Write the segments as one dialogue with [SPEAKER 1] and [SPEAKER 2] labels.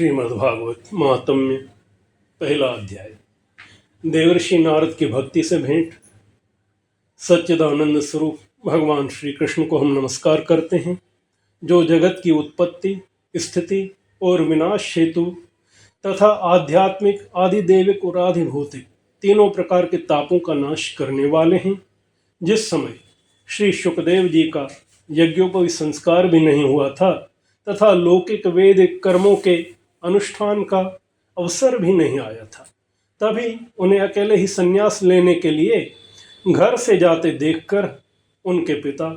[SPEAKER 1] श्रीमद्भागवत महात्म्य पहला अध्याय। देवर्षि नारद की भक्ति से भेंट। सच्चिदानंद स्वरूप भगवान श्री कृष्ण को हम नमस्कार करते हैं, जो जगत की उत्पत्ति, स्थिति और विनाश हेतु तथा आध्यात्मिक, आदिदेविक और आधिभौतिक तीनों प्रकार के तापों का नाश करने वाले हैं। जिस समय श्री शुकदेव जी का यज्ञोपवी संस्कार भी नहीं हुआ था तथा लौकिक वैदिक कर्मों के अनुष्ठान का अवसर भी नहीं आया था, तभी उन्हें अकेले ही संन्यास लेने के लिए घर से जाते देखकर उनके पिता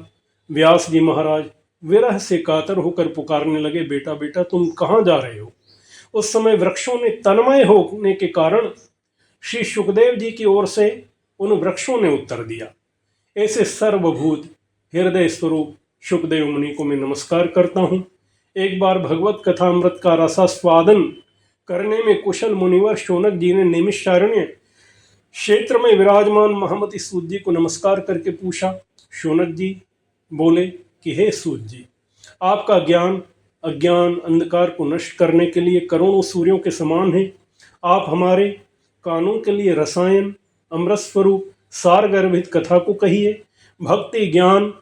[SPEAKER 1] व्यास जी महाराज विरह से कातर होकर पुकारने लगे, बेटा बेटा तुम कहाँ जा रहे हो। उस समय वृक्षों ने तन्मय होने के कारण श्री शुकदेव जी की ओर से उन वृक्षों ने उत्तर दिया, ऐसे सर्वभूत हृदय स्वरूप शुकदेव मुनि को मैं नमस्कार करता हूँ। एक बार भगवत कथा अमृत का रसास्वादन करने में कुशल मुनिवर शौनक जी ने नैमिषारण्य क्षेत्र में विराजमान महामती सूत जी को नमस्कार करके पूछा। शौनक जी बोले कि हे सूत जी, आपका ज्ञान अज्ञान अंधकार को नष्ट करने के लिए करोड़ों सूर्यों के समान है। आप हमारे कानों के लिए रसायन अमृत स्वरूप सार गर्भित कथा को कहिए। भक्ति ज्ञान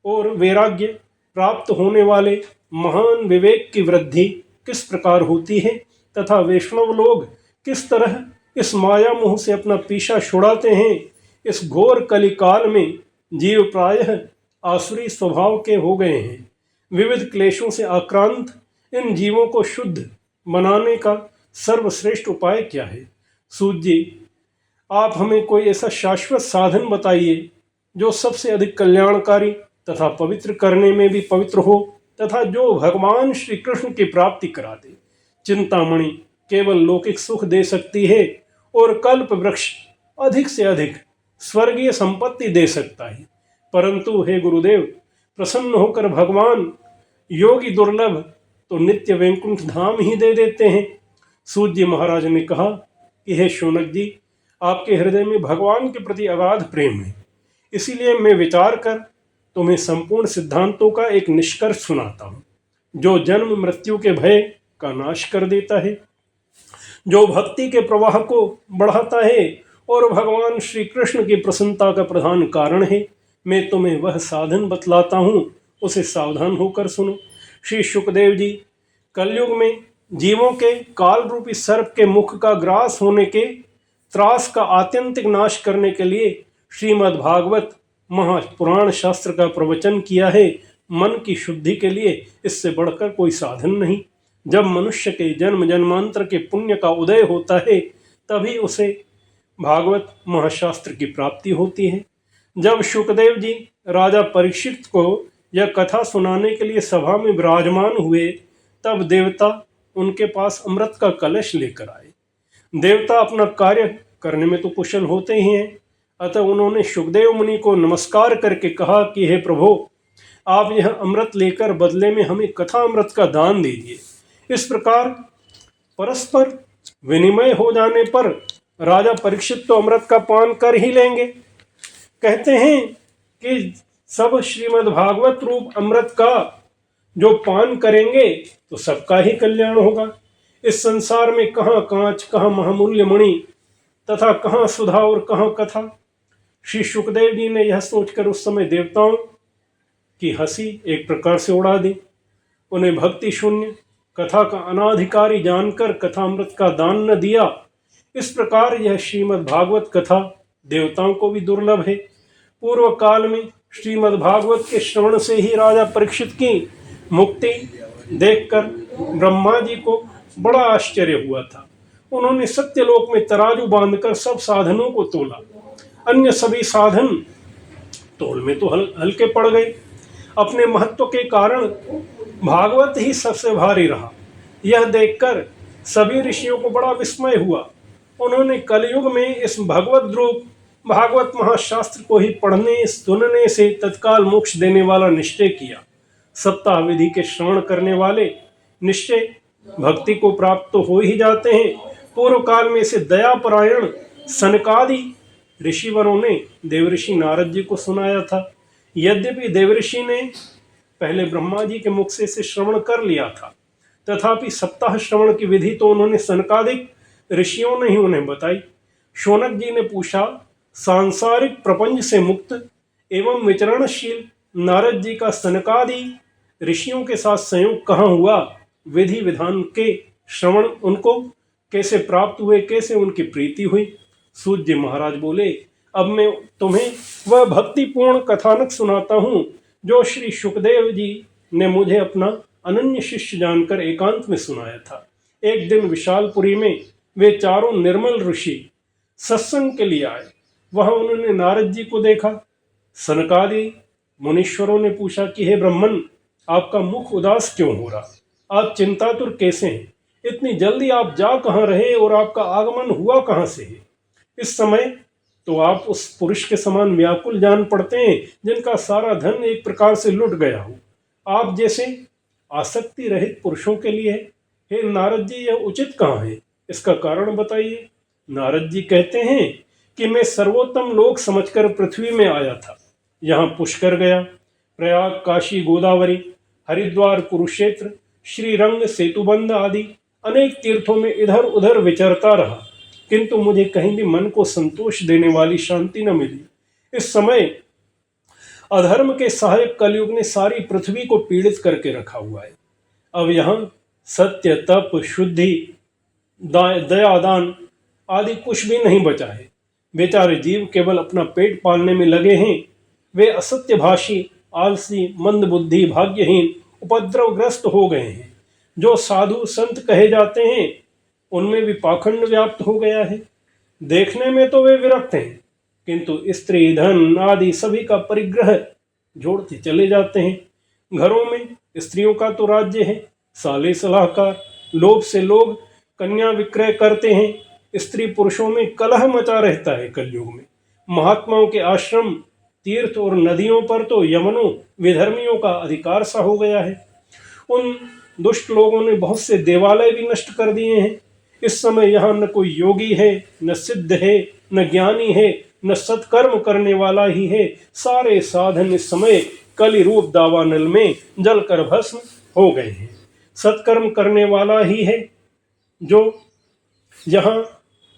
[SPEAKER 1] और वैराग्य प्राप्त होने वाले महान विवेक की वृद्धि किस प्रकार होती है तथा वैष्णव लोग किस तरह इस माया मोह से अपना पीछा छुड़ाते हैं। इस घोर कलिकाल में जीव प्रायः आसुरी स्वभाव के हो गए हैं। विविध क्लेशों से आक्रांत इन जीवों को शुद्ध बनाने का सर्वश्रेष्ठ उपाय क्या है। सूत जी, आप हमें कोई ऐसा शाश्वत साधन बताइए जो सबसे अधिक कल्याणकारी तथा पवित्र करने में भी पवित्र हो तथा जो भगवान श्री कृष्ण की प्राप्ति करा दे। चिंतामणि केवल लौकिक सुख दे सकती है और कल्प वृक्ष अधिक से अधिक स्वर्गीय संपत्ति दे सकता है, परंतु हे गुरुदेव, प्रसन्न होकर भगवान योगी दुर्लभ तो नित्य वैकुंठ धाम ही दे देते हैं। सूत जी महाराज ने कहा कि हे शौनक जी, आपके हृदय में भगवान के प्रति अगाध प्रेम है, इसीलिए मैं विचार कर तुम्हें संपूर्ण सिद्धांतों का एक निष्कर्ष सुनाता हूँ, जो जन्म मृत्यु के भय का नाश कर देता है, जो भक्ति के प्रवाह को बढ़ाता है और भगवान श्री कृष्ण की प्रसन्नता का प्रधान कारण है। मैं तुम्हें वह साधन बतलाता हूँ, उसे सावधान होकर सुनो। श्री शुकदेव जी, कलयुग में जीवों के काल रूपी सर्प के मुख का ग्रास होने के त्रास का आत्यंतिक नाश करने के लिए श्रीमद् भागवत महापुराण शास्त्र का प्रवचन किया है। मन की शुद्धि के लिए इससे बढ़कर कोई साधन नहीं। जब मनुष्य के जन्म जन्मांतर के पुण्य का उदय होता है, तभी उसे भागवत महाशास्त्र की प्राप्ति होती है। जब शुकदेव जी राजा परीक्षित को यह कथा सुनाने के लिए सभा में विराजमान हुए, तब देवता उनके पास अमृत का कलश लेकर आए। देवता अपना कार्य करने में तो कुशल होते ही हैं, अतः उन्होंने शुकदेव मुनि को नमस्कार करके कहा कि हे प्रभु, आप यह अमृत लेकर बदले में हमें कथा अमृत का दान दीजिए। इस प्रकार परस्पर विनिमय हो जाने पर राजा परीक्षित तो अमृत का पान कर ही लेंगे। कहते हैं कि सब श्रीमद् भागवत रूप अमृत का जो पान करेंगे तो सबका ही कल्याण होगा। इस संसार में कहाँ कांच, कहाँ महामूल्य मणि तथा कहाँ सुधा और कहाँ कथा। श्री शुकदेव जी ने यह सोचकर उस समय देवताओं की हंसी एक प्रकार से उड़ा दी। उन्हें भक्ति शून्य कथा का अनाधिकारी जानकर कथामृत का दान न दिया। इस प्रकार यह श्रीमद् भागवत कथा देवताओं को भी दुर्लभ है। पूर्व काल में श्रीमद् भागवत के श्रवण से ही राजा परीक्षित की मुक्ति देखकर ब्रह्मा जी को बड़ा आश्चर्य हुआ था। उन्होंने सत्यलोक में तराजू बांधकर सब साधनों को तोला। अन्य सभी साधन तोल में तो हल्के पड़ गए। अपने महत्व के कारण भागवत ही सबसे भारी रहा। यह देखकर सभी ऋषियों को बड़ा विस्मय हुआ। उन्होंने कलयुग में इस भगवत रूप भागवत महाशास्त्र को ही पढ़ने सुनने से तत्काल मोक्ष देने वाला निश्चय किया। सप्ताह विधि के श्रवण करने वाले निश्चय भक्ति को प्राप्त तो हो ही जाते हैं। पूर्व काल में इसे दयापरायण सनकादि ऋषिवरों ने देवऋषि नारद जी को सुनाया था। यद्यपि देवऋषि ने पहले ब्रह्मा जी के मुख से इसे श्रवण कर लिया था, तथापि सप्ताह श्रवण की विधि तो उन्होंने सनकादिक ऋषियों ने ही उन्हें बताई। शौनक जी ने पूछा, सांसारिक प्रपंच से मुक्त एवं विचरणशील नारद जी का सनकादि ऋषियों के साथ संयोग कहाँ हुआ? विधि विधान के श्रवण उनको कैसे प्राप्त हुए? कैसे उनकी प्रीति हुई? सूत जी महाराज बोले, अब मैं तुम्हें वह भक्तिपूर्ण कथानक सुनाता हूँ जो श्री सुखदेव जी ने मुझे अपना अनन्य शिष्य जानकर एकांत में सुनाया था। एक दिन विशालपुरी में वे चारों निर्मल ऋषि सत्संग के लिए आए। वहां उन्होंने नारद जी को देखा। सनकादि मुनीश्वरों ने पूछा कि हे ब्राह्मण, आपका मुख उदास क्यों हो रहा? आप चिंतातुर कैसे हैं? इतनी जल्दी आप जा कहाँ रहे और आपका आगमन हुआ कहाँ से है? इस समय तो आप उस पुरुष के समान व्याकुल जान पड़ते हैं जिनका सारा धन एक प्रकार से लुट गया हो। आप जैसे आसक्ति रहित पुरुषों के लिए हे नारद जी यह उचित कहाँ है? इसका कारण बताइए। नारद जी कहते हैं कि मैं सर्वोत्तम लोक समझकर पृथ्वी में आया था। यहाँ पुष्कर गया, प्रयाग, काशी, गोदावरी, हरिद्वार, कुरुक्षेत्र, श्रीरंग, सेतुबंध आदि अनेक तीर्थों में इधर उधर विचरता रहा, किंतु मुझे कहीं भी मन को संतोष देने वाली शांति न मिली। इस समय अधर्म के सहायक कलयुग ने सारी पृथ्वी को पीड़ित करके रखा हुआ है। अब यहाँ सत्य, तप, शुद्धि, दयादान आदि कुछ भी नहीं बचा है। बेचारे जीव केवल अपना पेट पालने में लगे हैं। वे असत्यभाषी, आलसी, मंदबुद्धि, भाग्यहीन, उपद्रवग्रस्त हो गए हैं। जो साधु संत कहे जाते हैं उनमें भी पाखंड व्याप्त हो गया है। देखने में तो वे विरक्त हैं, किंतु स्त्री, धन आदि सभी का परिग्रह जोड़ते चले जाते हैं। घरों में स्त्रियों का तो राज्य है, साले सलाहकार, लोभ से लोग कन्या विक्रय करते हैं। स्त्री पुरुषों में कलह मचा रहता है कलयुग में। महात्माओं के आश्रम, तीर्थ और नदियों पर तो यमनों, विधर्मियों का अधिकार सा हो गया है। उन दुष्ट लोगों ने बहुत से देवालय भी नष्ट कर दिए हैं। इस समय यहाँ न कोई योगी है, न सिद्ध है, न ज्ञानी है, न सत्कर्म करने वाला ही है। सारे साधन इस समय कलि रूप दावानल में जलकर भस्म हो गए हैं। सत्कर्म करने वाला ही है जो यहाँ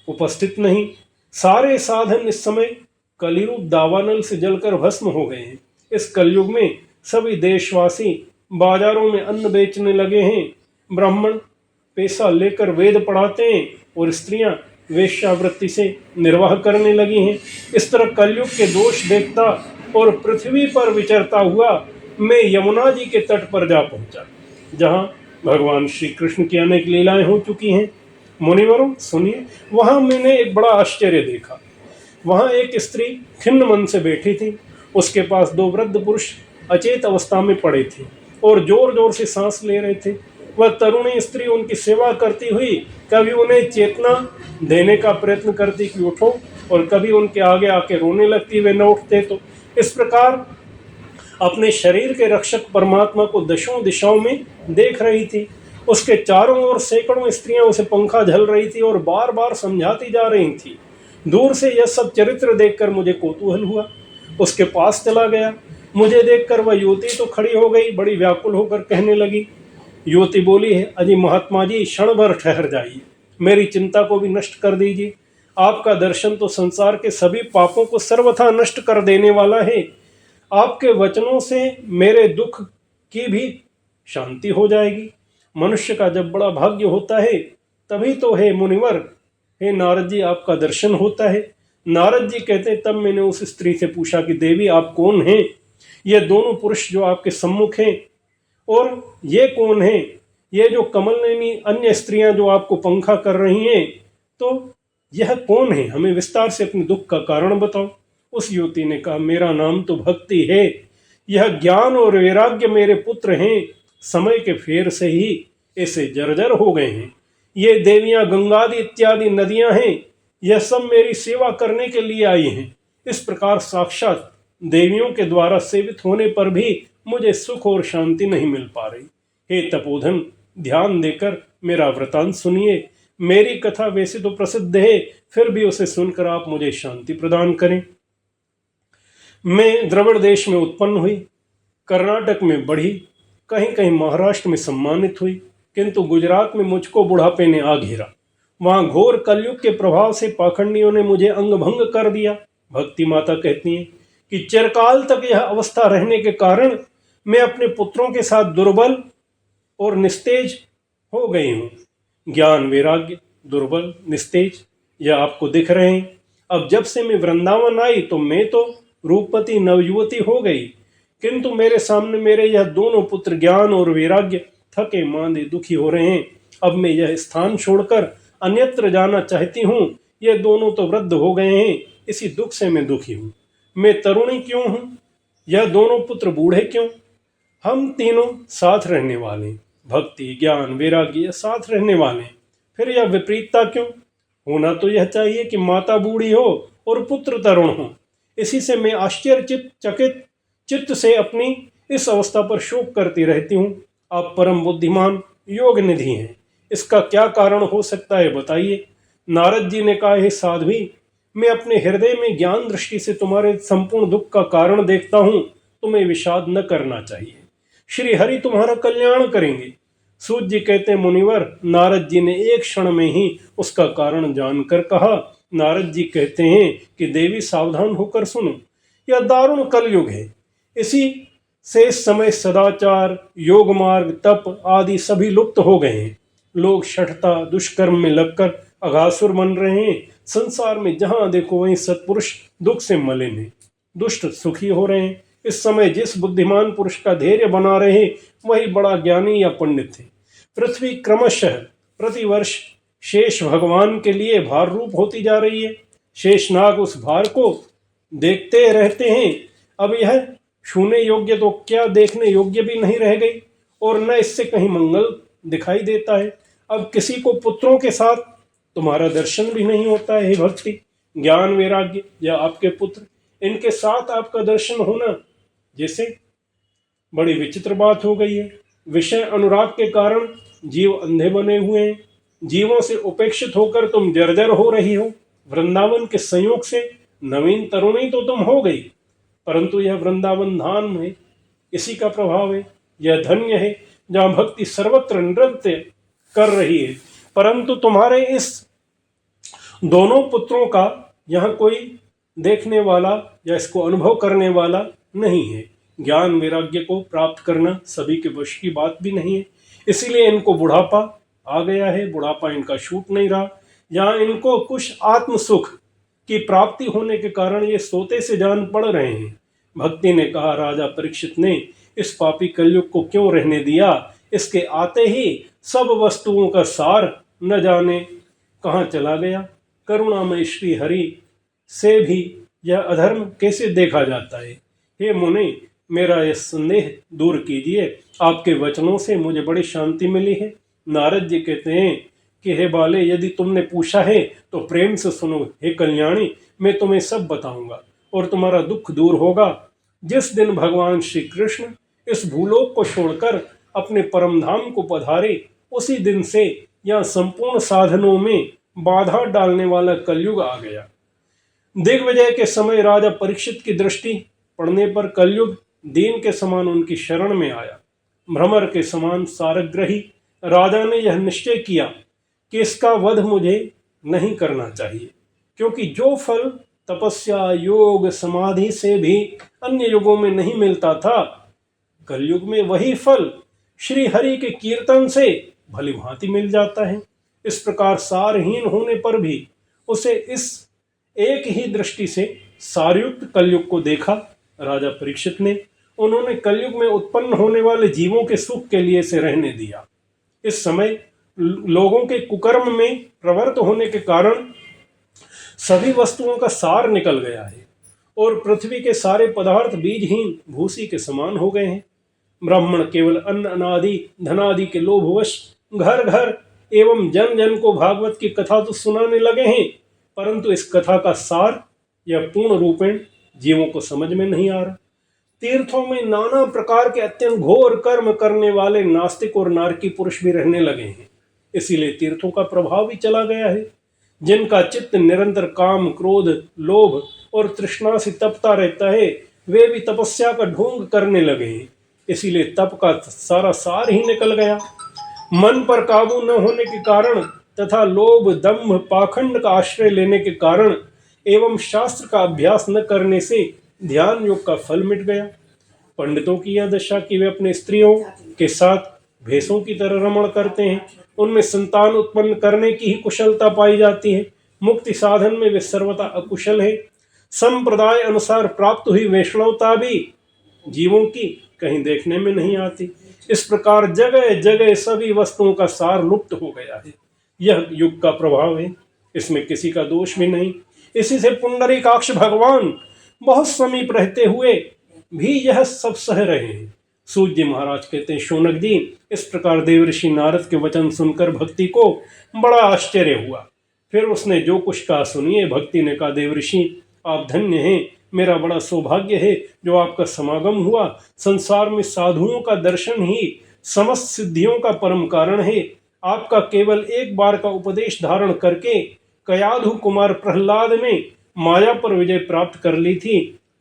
[SPEAKER 1] उपस्थित नहीं। सारे साधन इस समय कलिरूप दावानल से जलकर भस्म हो गए हैं। इस कलयुग में सभी देशवासी बाजारों में अन्न बेचने लगे हैं। ब्राह्मण पैसा लेकर वेद पढ़ाते हैं और स्त्रियां वेश्यावृत्ति से निर्वाह करने लगी हैं। इस तरह कलयुग के दोष देखता और पृथ्वी पर विचरता हुआ मैं यमुना जी के तट पर जा पहुंचा, जहां भगवान श्री कृष्ण की अनेक लीलाएं हो चुकी हैं। मुनिवरों सुनिए, वहां मैंने एक बड़ा आश्चर्य देखा। वहां एक स्त्री खिन्न मन से बैठी थी। उसके पास दो वृद्ध पुरुष अचेत अवस्था में पड़े थे और जोर जोर से सांस ले रहे थे। वह तरुणी स्त्री उनकी सेवा करती हुई कभी उन्हें चेतना देने का प्रयत्न करती कि उठो, और कभी उनके आगे आके रोने लगती, वे न उठते तो। इस प्रकार अपने शरीर के रक्षक परमात्मा को दशों दिशाओं में देख रही थी। उसके चारों ओर सैकड़ों स्त्रियां उसे पंखा झल रही थी और बार बार समझाती जा रही थी। दूर से यह सब चरित्र देखकर मुझे कौतूहल हुआ। उसके पास चला गया। मुझे देखकर वह युवती तो खड़ी हो गई, बड़ी व्याकुल होकर कहने लगी। युवती बोली है, अजी महात्मा जी, क्षण भर ठहर जाइए, मेरी चिंता को भी नष्ट कर दीजिए। आपका दर्शन तो संसार के सभी पापों को सर्वथा नष्ट कर देने वाला है। आपके वचनों से मेरे दुख की भी शांति हो जाएगी। मनुष्य का जब बड़ा भाग्य होता है तभी तो हे मुनिवर, हे नारद जी, आपका दर्शन होता है। नारद जी कहते हैं, तब मैंने उस स्त्री से पूछा कि देवी आप कौन हैं? ये दोनों पुरुष जो आपके सम्मुख हैं, और ये कौन हैं? ये जो कमलनेमी अन्य स्त्रियां जो आपको पंखा कर रही हैं, तो यह कौन है? हमें विस्तार से अपने दुख का कारण बताओ। उस युवती ने कहा, मेरा नाम तो भक्ति है। यह ज्ञान और वैराग्य मेरे पुत्र हैं। समय के फेर से ही ऐसे जर्जर हो गए हैं। ये देवियां गंगादि इत्यादि नदियां हैं, यह सब मेरी सेवा करने के लिए आई हैं। इस प्रकार साक्षात देवियों के द्वारा सेवित होने पर भी मुझे सुख और शांति नहीं मिल पा रही। हे तपोधन, ध्यान देकर मेरा वृतांत सुनिए। मेरी कथा वैसे तो प्रसिद्ध है, फिर भी उसे सुनकर आप मुझे शांति प्रदान करें। मैं द्रविड़ देश में उत्पन्न हुई, कर्नाटक में बढ़ी, कहीं कहीं महाराष्ट्र में सम्मानित हुई, किंतु गुजरात में मुझको बुढ़ापे ने आ घेरा। वहां घोर कलयुग के प्रभाव से पाखंडियों ने मुझे अंग भंग कर दिया। भक्ति माता कहती हैं कि चिरकाल तक यह अवस्था रहने के कारण मैं अपने पुत्रों के साथ दुर्बल और निस्तेज हो गई हूँ। ज्ञान वैराग्य, दुर्बल, निस्तेज, यह आपको दिख रहे हैं। अब जब से मैं वृंदावन आई तो मैं तो रूपवती नवयुवती हो गई, किंतु मेरे सामने मेरे यह दोनों पुत्र ज्ञान और वैराग्य थके मांदे दुखी हो रहे हैं। अब मैं यह स्थान छोड़कर अन्यत्र जाना चाहती हूँ। ये दोनों तो वृद्ध हो गए हैं, इसी दुख से मैं दुखी हूँ। मैं तरुणी क्यों हूँ, यह दोनों पुत्र बूढ़े क्यों? हम तीनों साथ रहने वाले, भक्ति ज्ञान वैराग्य साथ रहने वाले, फिर यह विपरीतता क्यों? होना तो यह चाहिए कि माता बूढ़ी हो और पुत्र तरुण हो। इसी से मैं आश्चर्यचकित चित्त से अपनी इस अवस्था पर शोक करती रहती हूँ। आप परम बुद्धिमान योग निधि हैं, इसका क्या कारण हो सकता है बताइए। नारद जी ने कहा, हे साध्वी, मैं अपने हृदय में ज्ञान दृष्टि से तुम्हारे संपूर्ण दुख का कारण देखता हूँ। तुम्हें विषाद न करना चाहिए, श्री हरि तुम्हारा कल्याण करेंगे। सूत जी कहते हैं, मुनिवर, नारद जी ने एक क्षण में ही उसका कारण जानकर कहा। नारद जी कहते हैं कि देवी सावधान होकर सुनो, यह दारुण कलयुग है। इसी से इस समय सदाचार, योग मार्ग, तप आदि सभी लुप्त हो गए हैं। लोग शठता दुष्कर्म में लगकर अघासुर बन रहे हैं। संसार में जहां देखो वहीं सत्पुरुष दुख से मलिन है, दुष्ट सुखी हो रहे हैं। इस समय जिस बुद्धिमान पुरुष का धैर्य बना रहे वही बड़ा ज्ञानी या पंडित है। पृथ्वी क्रमशः प्रतिवर्ष शेष भगवान के लिए भार रूप होती जा रही है। शेषनाग उस भार को देखते रहते हैं। अब यह छूने योग्य तो क्या देखने योग्य भी नहीं रह गई, और न इससे कहीं मंगल दिखाई देता है। अब किसी को पुत्रों के साथ तुम्हारा दर्शन भी नहीं होता है। हे भक्ति ज्ञान वैराग्य या आपके पुत्र, इनके साथ आपका दर्शन होना जैसे बड़ी विचित्र बात हो गई है। विषय अनुराग के कारण जीव अंधे बने हुए हैं। जीवों से उपेक्षित होकर तुम जर्जर हो रही हो। वृंदावन के संयोग से नवीन तरुणी तो तुम हो गई, परंतु यह वृंदावन धाम है, इसी का प्रभाव है। यह धन्य है जहाँ भक्ति सर्वत्र नृत्य कर रही है, परंतु तुम्हारे इस दोनों पुत्रों का यहाँ कोई देखने वाला या इसको अनुभव करने वाला नहीं है। ज्ञान वैराग्य को प्राप्त करना सभी के वश की बात भी नहीं है, इसीलिए इनको बुढ़ापा आ गया है। बुढ़ापा इनका छूट नहीं रहा। यहाँ इनको कुछ आत्म सुख की प्राप्ति होने के कारण ये सोते से जान पड़ रहे हैं। भक्ति ने कहा, राजा परीक्षित ने इस पापी कलयुग को क्यों रहने दिया? इसके आते ही सब वस्तुओं का सार न जाने कहाँ चला गया। करुणामय श्री हरि से भी यह अधर्म कैसे देखा जाता है? हे मुनि, मेरा यह संदेह दूर कीजिए। आपके वचनों से मुझे बड़ी शांति मिली है। नारद जी कहते हैं कि हे बाले, यदि तुमने पूछा है तो प्रेम से सुनो। हे कल्याणी, मैं तुम्हें सब बताऊंगा और तुम्हारा दुख दूर होगा। जिस दिन भगवान श्री कृष्ण इस भूलोक को छोड़कर अपने परम धाम को पधारे, उसी दिन से यह संपूर्ण साधनों में बाधा डालने वाला कलयुग आ गया। दिग्विजय के समय राजा परीक्षित की दृष्टि पड़ने पर कलयुग दीन के समान उनकी शरण में आया। भ्रमर के समान सारग्रही राजा ने यह निश्चय किया कि इसका वध मुझे नहीं करना चाहिए, क्योंकि जो फल तपस्या योग समाधि से भी अन्य युगों में नहीं मिलता था, कलयुग में वही फल श्री हरि के कीर्तन से भली भांति मिल जाता है। इस प्रकार सारहीन होने पर भी उसे इस एक ही दृष्टि से सारयुक्त कलयुग को देखा राजा परीक्षित ने। उन्होंने कलयुग में उत्पन्न होने वाले जीवों के सुख के लिए से रहने दिया। इस समय लोगों के कुकर्म में प्रवृत्त होने के कारण सभी वस्तुओं का सार निकल गया है और पृथ्वी के सारे पदार्थ बीजहीन भूसी के समान हो गए हैं। ब्राह्मण केवल अन्न अनादि धनादि के लोभवश घर घर एवं जन जन को भागवत की कथा तो सुनाने लगे हैं, परंतु इस कथा का सार या पूर्ण रूपेण जीवों को समझ में नहीं आ रहा। तीर्थों में नाना प्रकार के अत्यंत घोर कर्म करने वाले नास्तिक और नारकी पुरुष भी रहने लगे हैं, इसीलिए तीर्थों का प्रभाव भी चला गया है। जिनका चित्त निरंतर काम क्रोध लोभ और तृष्णा से तपता रहता है, वे भी तपस्या का ढोंग करने लगे हैं, इसीलिए तप का सारा सार ही निकल गया। मन पर काबू न होने के कारण तथा लोभ दंभ पाखंड का आश्रय लेने के कारण एवं शास्त्र का अभ्यास न करने से ध्यान योग का फल मिट गया। पंडितों की यह दशा कि वे अपने स्त्रियों के साथ भैंसों की तरह रमण करते हैं, उनमें संतान उत्पन्न करने की ही कुशलता पाई जाती है। मुक्ति साधन में वे सर्वथा अकुशल है। संप्रदाय अनुसार प्राप्त हुई वैष्णवता भी जीवों की कहीं देखने में नहीं आती। इस प्रकार जगह जगह सभी वस्तुओं का सार लुप्त हो गया है। यह युग का प्रभाव है, इसमें किसी का दोष भी नहीं। इसी से पुंडरीकाक्ष भगवान बहुत समीप रहते हुए भी यह सब सह रहे हैं। सूत जी महाराज कहते हैं, शौनक जी, इस प्रकार देवर्षि नारद के वचन सुनकर भक्ति को बड़ा आश्चर्य हुआ। फिर उसने जो कुछ कहा सुनिए। भक्ति ने कहा, देवर्षि आप धन्य हैं, मेरा बड़ा सौभाग्य है जो आपका समागम हुआ। संसार में साधुओं का दर्शन ही समस्त सिद्धियों का परम कारण है। आपका केवल एक बार का उपदेश धारण करके कयाधु कुमार प्रहलाद ने माया पर विजय प्राप्त कर ली थी।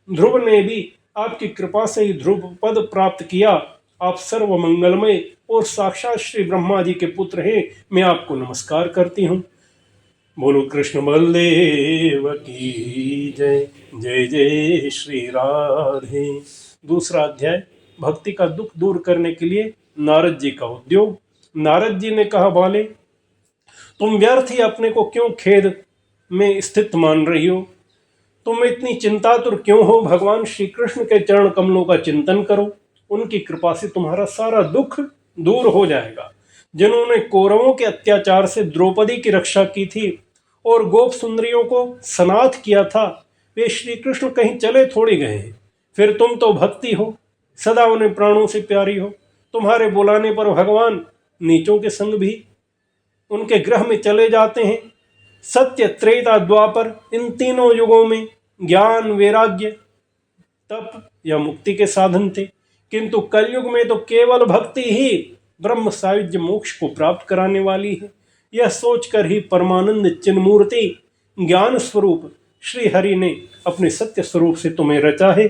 [SPEAKER 1] ध्रुव ने भी आपकी कृपा से ही ध्रुव पद प्राप्त किया। आप सर्व मंगलमय और साक्षात श्री ब्रह्मा जी के पुत्र हैं। मैं आपको नमस्कार करती हूँ। बोलो कृष्ण बलदेव की जय। जय जय श्री राधे। दूसरा अध्याय, भक्ति का दुख दूर करने के लिए नारद जी का उद्योग। नारद जी ने कहा, बाले, तुम व्यर्थ ही अपने को क्यों खेद में स्थित मान रही हो? तुम इतनी चिंतातुर क्यों हो? भगवान श्री कृष्ण के चरण कमलों का चिंतन करो, उनकी कृपा से तुम्हारा सारा दुख दूर हो जाएगा। जिन्होंने कौरवों के अत्याचार से द्रौपदी की रक्षा की थी और गोप सुंदरियों को सनाथ किया था, वे श्री कृष्ण कहीं चले थोड़ी गए हैं। फिर तुम तो भक्ति हो, सदा उन्हें प्राणों से प्यारी हो। तुम्हारे बुलाने पर भगवान नीचों के संग भी उनके ग्रह में चले जाते हैं। सत्य, त्रेता, द्वापर, इन तीनों युगों में ज्ञान, वैराग्य, तप या मुक्ति के साधन थे, किंतु कलयुग में तो केवल भक्ति ही ब्रह्म सायुज्य मोक्ष को प्राप्त कराने वाली है। यह सोचकर ही परमानंद चिन्मूर्ति ज्ञान स्वरूप श्री हरि ने अपने सत्य स्वरूप से तुम्हें रचा है।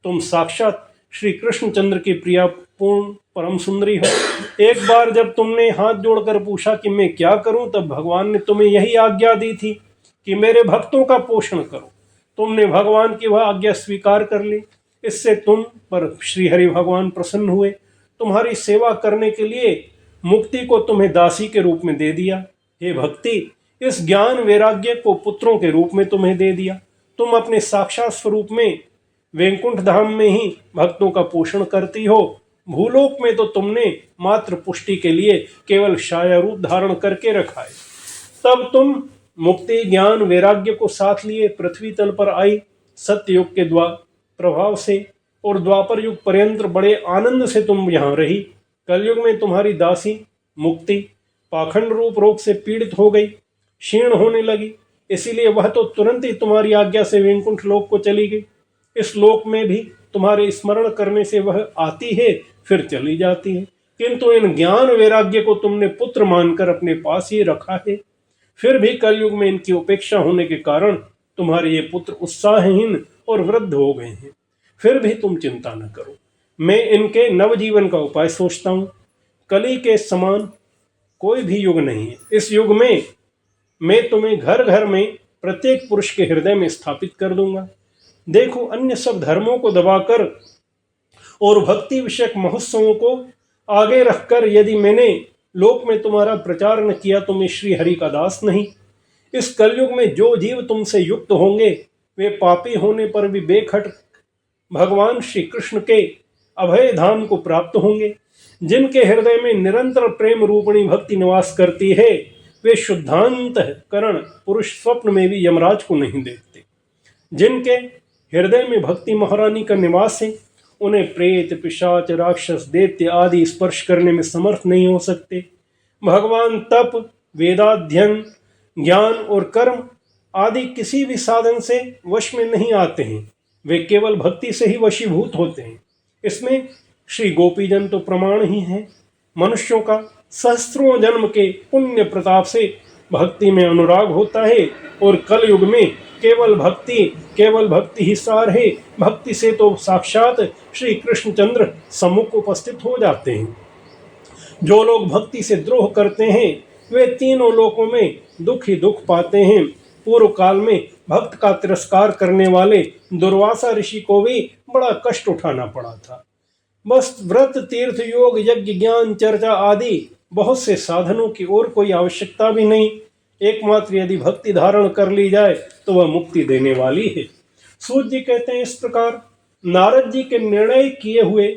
[SPEAKER 1] तुम साक्षात श्री कृष्णचंद्र की प्रिया पूर्ण परम सुंदरी हो। एक बार जब तुमने हाथ जोड़कर पूछा कि मैं क्या करूं, तब भगवान ने तुम्हें यही आज्ञा दी थी कि मेरे भक्तों का पोषण करो। तुमने भगवान की वह आज्ञा स्वीकार कर ली। इससे तुम पर श्री हरि भगवान प्रसन्न हुए। तुम्हारी सेवा करने के लिए मुक्ति को तुम्हें दासी के रूप में दे दिया। हे भक्ति, इस ज्ञान वैराग्य को पुत्रों के रूप में तुम्हें दे दिया। तुम अपने साक्षात स्वरूप में वैकुंठ धाम में ही भक्तों का पोषण करती हो। भूलोक में तो तुमने मात्र पुष्टि के लिए केवल छाया रूप धारण करके रखा है। तब तुम मुक्ति, ज्ञान, वैराग्य को साथ लिए पृथ्वी तल पर आई। सत्ययुग के प्रभाव से और द्वापर युग पर्यंत बड़े आनंद से तुम यहाँ रही। कलयुग में तुम्हारी दासी मुक्ति पाखंड रूप रोग से पीड़ित हो गई, क्षीण होने लगी। इसीलिए वह तो तुरंत ही तुम्हारी आज्ञा से वैकुंठ लोक को चली गई। इस लोक में भी तुम्हारे स्मरण करने से वह आती है, फिर चली जाती है, किंतु इन ज्ञान वैराग्य को तुमने पुत्र मानकर अपने पास ही रखा है। फिर भी कलयुग में इनकी उपेक्षा होने के कारण तुम्हारे ये पुत्र उत्साहहीन और वृद्ध हो गए हैं। फिर भी तुम चिंता न करो, मैं इनके नवजीवन का उपाय सोचता हूँ। कली के समान कोई भी युग नहीं है। इस युग में मैं तुम्हें घर घर में प्रत्येक पुरुष के हृदय में स्थापित कर दूंगा। देखो, अन्य सब धर्मों को दबाकर और भक्ति विषयक महोत्सवों को आगे रखकर यदि मैंने लोक में तुम्हारा प्रचार न किया तो मैं श्री हरि का दास नहीं। इस कलयुग में जो जीव तुमसे युक्त होंगे वे पापी होने पर भी बेखट भगवान श्री कृष्ण के अभय धाम को प्राप्त होंगे। जिनके हृदय में निरंतर प्रेम रूपिणी भक्ति निवास करती है, वे शुद्धांतःकरण पुरुष स्वप्न में भी यमराज को नहीं देखते। जिनके हृदय में भक्ति महारानी का निवास है, उन्हें प्रेत, पिशाच, राक्षस, दैत्य आदि स्पर्श करने में समर्थ नहीं हो सकते। भगवान तप, वेदाध्ययन, ज्ञान और कर्म आदि किसी भी साधन से वश में नहीं आते हैं। वे केवल भक्ति से ही वशीभूत होते हैं। इसमें श्री गोपीजन तो प्रमाण ही हैं। मनुष्यों का सहस्त्रों जन्म के पुण्य प्रताप से भक्ति में अनुराग होता है और कलयुग में केवल भक्ति ही सार है। भक्ति से तो साक्षात श्री कृष्णचंद्र सम्मुख उपस्थित हो जाते हैं। जो लोग भक्ति से द्रोह करते हैं वे तीनों लोकों में दुख ही दुख पाते हैं। पूर्व काल में भक्त का तिरस्कार करने वाले दुर्वासा ऋषि को भी बड़ा कष्ट उठाना पड़ा था। बस व्रत, तीर्थ, योग, यज्ञ, ज्ञान, चर्चा आदि बहुत से साधनों की और कोई आवश्यकता भी नहीं। एकमात्र यदि भक्ति धारण कर ली जाए तो वह मुक्ति देने वाली है। सूत जी कहते हैं, इस प्रकार नारद जी के निर्णय किए हुए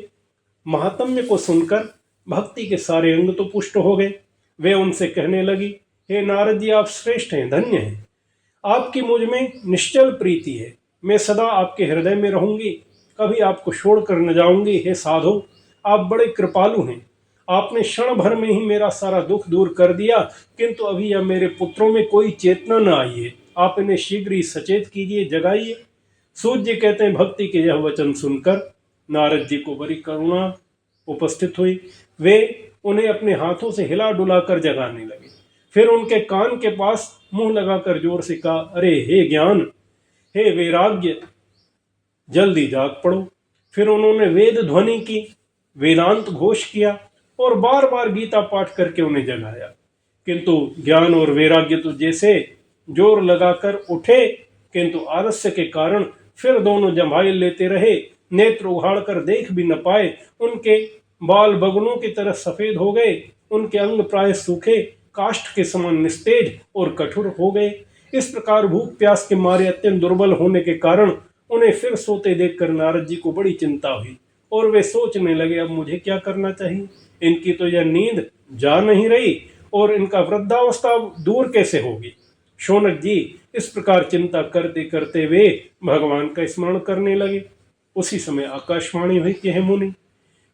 [SPEAKER 1] महात्म्य को सुनकर भक्ति के सारे अंग तो पुष्ट हो गए। वे उनसे कहने लगी, हे नारद जी, आप श्रेष्ठ हैं, धन्य हैं। आपकी मुझ में निश्चल प्रीति है। मैं सदा आपके हृदय में रहूंगी, कभी आपको छोड़कर न जाऊंगी। हे साधो, आप बड़े कृपालु हैं। आपने क्षण भर में ही मेरा सारा दुख दूर कर दिया, किंतु अभी यह मेरे पुत्रों में कोई चेतना न आई है। आप इन्हें शीघ्र ही सचेत कीजिए, जगाइए। सूत जी कहते हैं, भक्ति के यह वचन सुनकर नारद जी को बड़ी करुणा उपस्थित हुई। वे उन्हें अपने हाथों से हिला डुला कर जगाने लगे। फिर उनके कान के पास मुंह लगाकर जोर से कहा, अरे हे ज्ञान, हे वैराग्य, जल्दी जाग पड़ो। फिर उन्होंने वेद ध्वनि की, वेदांत घोष किया और बार बार गीता पाठ करके उन्हें जगाया। किंतु ज्ञान और वैराग्य तो जैसे जोर लगाकर उठे, किंतु आलस्य के कारण फिर दोनों जमाइल लेते रहे। नेत्र उघाड़ कर देख भी न पाए। उनके बाल बगुलों की तरह सफेद हो गए। उनके अंग प्राय सूखे काष्ठ के समान निस्तेज और कठोर हो गए। इस प्रकार भूख प्यास के मारे अत्यंत दुर्बल होने के कारण उन्हें फिर सोते देखकर नारद जी को बड़ी चिंता हुई और वे सोचने लगे, अब मुझे क्या करना चाहिए। इनकी तो यह नींद जा नहीं रही और इनका वृद्धावस्था दूर कैसे होगी। शौनक जी इस प्रकार चिंता करते करते वे भगवान का स्मरण करने लगे। उसी समय आकाशवाणी हुई कि हे मुनि,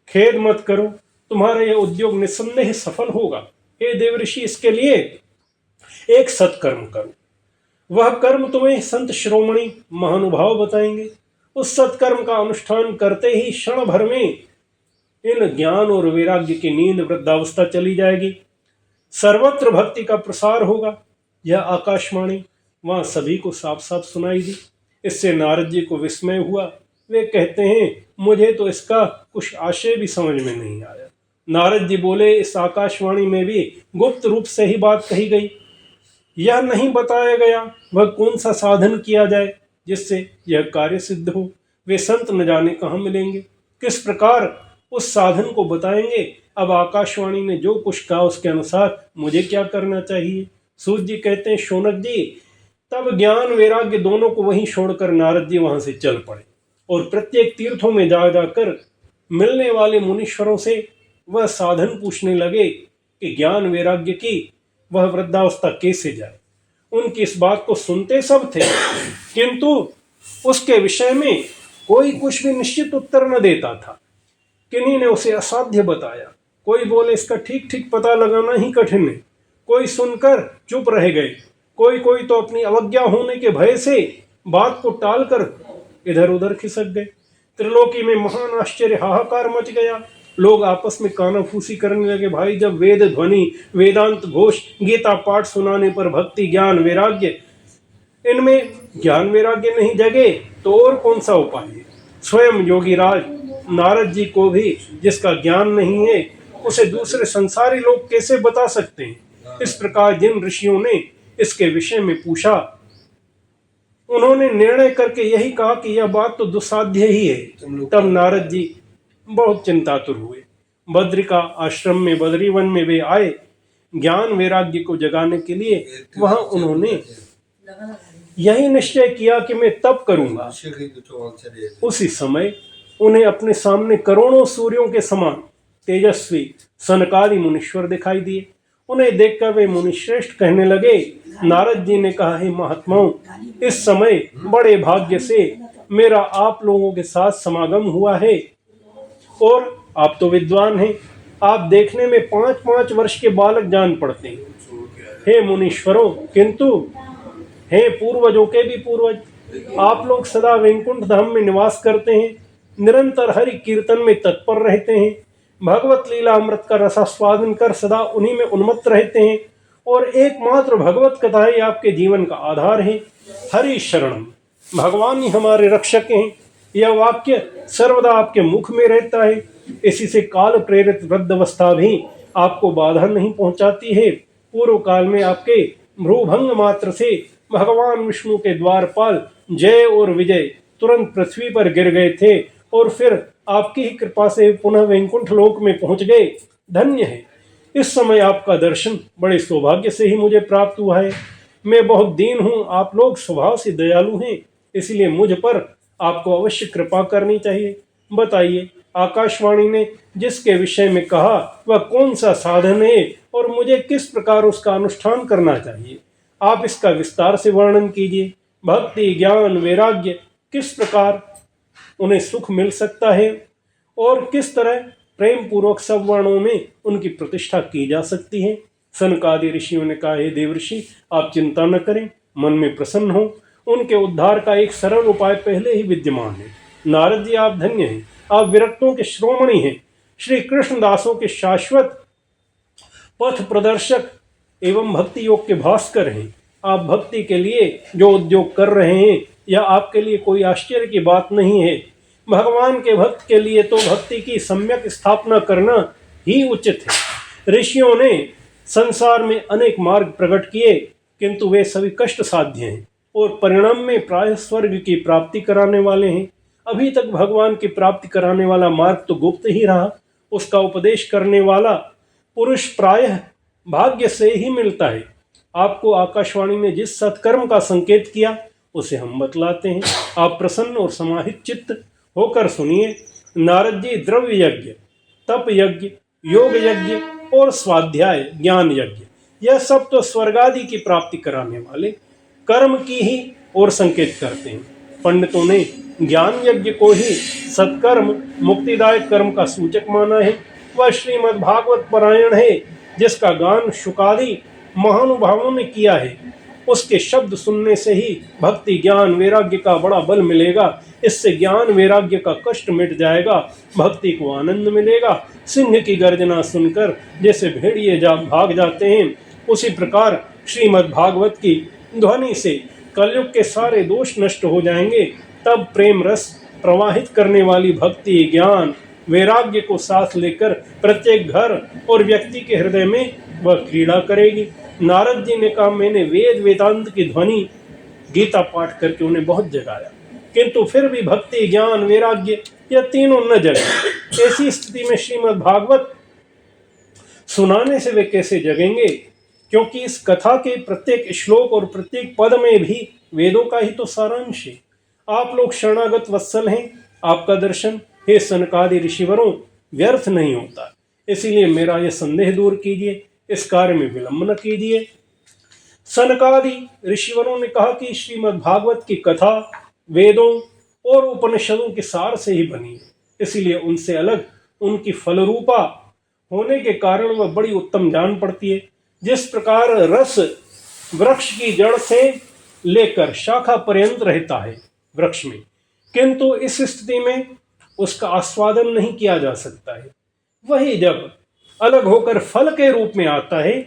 [SPEAKER 1] खेद मत करो, तुम्हारा यह उद्योग निस्संदेह सफल होगा। हे देवऋषि, इसके लिए एक सत्कर्म करो। वह कर्म तुम्हें संत श्रोमणी महानुभाव बताएंगे। उस सत्कर्म का अनुष्ठान करते ही क्षण भर में इन ज्ञान और वैराग्य की नींद वृद्धावस्था चली जाएगी। सर्वत्र भक्ति का प्रसार होगा। यह आकाशवाणी वहां सभी को साफ साफ सुनाई दी। इससे नारद जी को विस्मय हुआ। वे कहते हैं, मुझे तो इसका कुछ आशय भी समझ में नहीं आया। नारद जी बोले, इस आकाशवाणी में भी गुप्त रूप से ही बात कही गई। यह नहीं बताया गया वह कौन सा साधन किया जाए जिससे यह कार्य सिद्ध हो। वे संत न जाने कहाँ मिलेंगे, किस प्रकार उस साधन को बताएंगे। अब आकाशवाणी ने जो कुछ कहा उसके अनुसार मुझे क्या करना चाहिए। सूत जी कहते हैं, शौनक जी, तब ज्ञान वैराग्य दोनों को वहीं छोड़कर नारद जी वहां से चल पड़े और प्रत्येक तीर्थों में जा जाकर मिलने वाले मुनीश्वरों से वह साधन पूछने लगे कि ज्ञान वैराग्य की वह वृद्धावस्था कैसे जाए। उनकी इस बात को सुनते सब थे, किंतु उसके विषय में कोई कुछ भी निश्चित उत्तर न देता था। किन्हीं ने उसे असाध्य बताया, कोई बोले इसका ठीक ठीक पता लगाना ही कठिन है। कोई सुनकर चुप रह गए। कोई कोई तो अपनी अवज्ञा होने के भय से बात को टालकर इधर उधर खिसक गए। त्रिलोकी में महान आश्चर्य हाहाकार मच गया। लोग आपस में कानाफूसी करने लगे, भाई जब वेद ध्वनि, वेदांत घोष, गीता पाठ सुनाने पर भक्ति, ज्ञान वैराग्य, इनमें ज्ञान वैराग्य नहीं जगे तो और कौन सा उपाय है। स्वयं योगीराज नारद जी को भी जिसका ज्ञान नहीं है उसे दूसरे संसारी लोग कैसे बता सकते हैं। इस प्रकार जिन ऋषियों ने इसके विषय में पूछा, उन्होंने निर्णय करके यही कहा कि यह बात तो दुस्साध्य ही है। तब नारद जी बहुत चिंतातुर हुए। बद्रिका आश्रम में, बद्रीवन में वे आए ज्ञान वैराग्य को जगाने के लिए। वहां उन्होंने यही निश्चय किया कि मैं तप करूंगा। उसी समय उन्हें अपने सामने करोड़ों सूर्यों के समान तेजस्वी सनकादि मुनीश्वर दिखाई दिए। उन्हें देखकर वे मुनिश्रेष्ठ कहने लगे। नारद जी ने कहा, हे महात्माओं, इस समय बड़े भाग्य से मेरा आप लोगों के साथ समागम हुआ है और आप तो विद्वान हैं। आप देखने में 5-5 वर्ष के बालक जान पड़ते हैं। हे मुनीश्वरों, किंतु हे पूर्वजों के भी पूर्वज, आप लोग सदा वैकुंठ धाम में निवास करते हैं, निरंतर हरि कीर्तन में तत्पर रहते हैं, भगवत लीला अमृत का रसास्वादन कर सदा उन्हीं में उन्मत्त रहते हैं और एकमात्र भगवत कथा ही आपके जीवन का आधार है। हरि शरणम, भगवान ही हमारे रक्षक हैं। यह वाक्य सर्वदा आपके मुख में रहता है। इसी से काल प्रेरित वृद्धावस्था भी आपको बाधा नहीं पहुंचाती है। पूर्व काल में आपके भ्रूभंग मात्र से भगवान विष्णु के द्वारपाल जय और विजय तुरंत पृथ्वी पर गिर गए थे और फिर आपकी ही कृपा से पुनः वैकुंठ लोक में पहुंच गए। धन्य है। इस समय आपका दर्शन बड़े सौभाग्य से ही मुझे प्राप्त हुआ है। मैं बहुत दीन हूँ, आप लोग स्वभाव से दयालु हैं, इसलिए मुझ पर आपको अवश्य कृपा करनी चाहिए। बताइए, आकाशवाणी ने जिसके विषय में कहा वह कौन सा साधन है और मुझे किस प्रकार उसका अनुष्ठान करना चाहिए? आप इसका विस्तार से वर्णन कीजिए। भक्ति, ज्ञान, वैराग्य किस प्रकार उन्हें सुख मिल सकता है और किस तरह प्रेम पूर्वक सब वर्णों में उनकी प्रतिष्ठा की जा सकती है। सनकादि ऋषियों ने कहा, हे देवर्षि, आप चिंता न करें, मन में प्रसन्न हो। उनके उद्धार का एक सरल उपाय पहले ही विद्यमान है। नारद जी, आप धन्य हैं, आप विरक्तों के श्रोमणी हैं, श्री कृष्णदासों के शाश्वत पथ प्रदर्शक एवं भक्ति योग के भास्कर हैं। आप भक्ति के लिए जो उद्योग कर रहे हैं यह आपके लिए कोई आश्चर्य की बात नहीं है। भगवान के भक्त के लिए तो भक्ति की सम्यक स्थापना करना ही उचित है। ऋषियों ने संसार में अनेक मार्ग प्रकट किए, किंतु वे सभी कष्ट साध्य हैं और परिणाम में प्राय स्वर्ग की प्राप्ति कराने वाले हैं। अभी तक भगवान की प्राप्ति कराने वाला मार्ग तो गुप्त ही रहा। उसका उपदेश करने वाला पुरुष प्रायः भाग्य से ही मिलता है। आपको आकाशवाणी ने जिस सत्कर्म का संकेत किया उसे हम बतलाते हैं। आप प्रसन्न और समाहित चित्त होकर सुनिए। नारद जी, द्रव्य यज्ञ, तप यज्ञ, योग यज्ञ और स्वाध्याय ज्ञान यज्ञ, यह सब तो स्वर्ग आदि की प्राप्ति कराने वाले कर्म की ही ओर संकेत करते हैं। पंडितों ने ज्ञान यज्ञ को ही सत्कर्म, मुक्तिदायक कर्म का सूचक माना है। वह श्रीमद् भागवत पारायण है, जिसका गान शुकादि महानुभावों ने किया है। उसके शब्द सुनने से ही भक्ति, ज्ञान, वैराग्य का बड़ा बल मिलेगा। इससे ज्ञान वैराग्य का कष्ट मिट जाएगा, भक्ति को आनंद मिलेगा। सिंह की गर्जना सुनकर जैसे भेड़िए भाग जाते हैं, उसी प्रकार श्रीमद् भागवत की ध्वनि से कलयुग के सारे दोष नष्ट हो जाएंगे। तब प्रेम रस प्रवाहित करने वाली भक्ति, ज्ञान, वैराग्य को साथ लेकर प्रत्येक घर और व्यक्ति के हृदय में वह क्रीड़ा करेगी। नारद जी ने कहा, मैंने वेद वेदांत की ध्वनि गीता पाठ करके उन्हें बहुत जगाया, किंतु फिर भी भक्ति, ज्ञान, वैराग्य यह तीनों न जगे। ऐसी स्थिति में श्रीमद् भागवत सुनाने से वे कैसे जगेंगे? क्योंकि इस कथा के प्रत्येक श्लोक और प्रत्येक पद में भी वेदों का ही तो सारांश है। आप लोग शरणागत वत्सल हैं, आपका दर्शन हे सनकादि ऋषिवरों व्यर्थ नहीं होता। इसीलिए मेरा यह संदेह दूर कीजिए, इस कार्य में विलंब न कीजिए। सनकादि ऋषिवरों ने कहा कि श्रीमद् भागवत की कथा वेदों और उपनिषदों के सार से ही बनी है, इसीलिए उनसे अलग उनकी फलरूपा होने के कारण वह बड़ी उत्तम जान पड़ती है। जिस प्रकार रस वृक्ष की जड़ से लेकर शाखा पर्यंत रहता है वृक्ष में, किंतु इस स्थिति में उसका आस्वादन नहीं किया जा सकता है, वही जब अलग होकर फल के रूप में आता है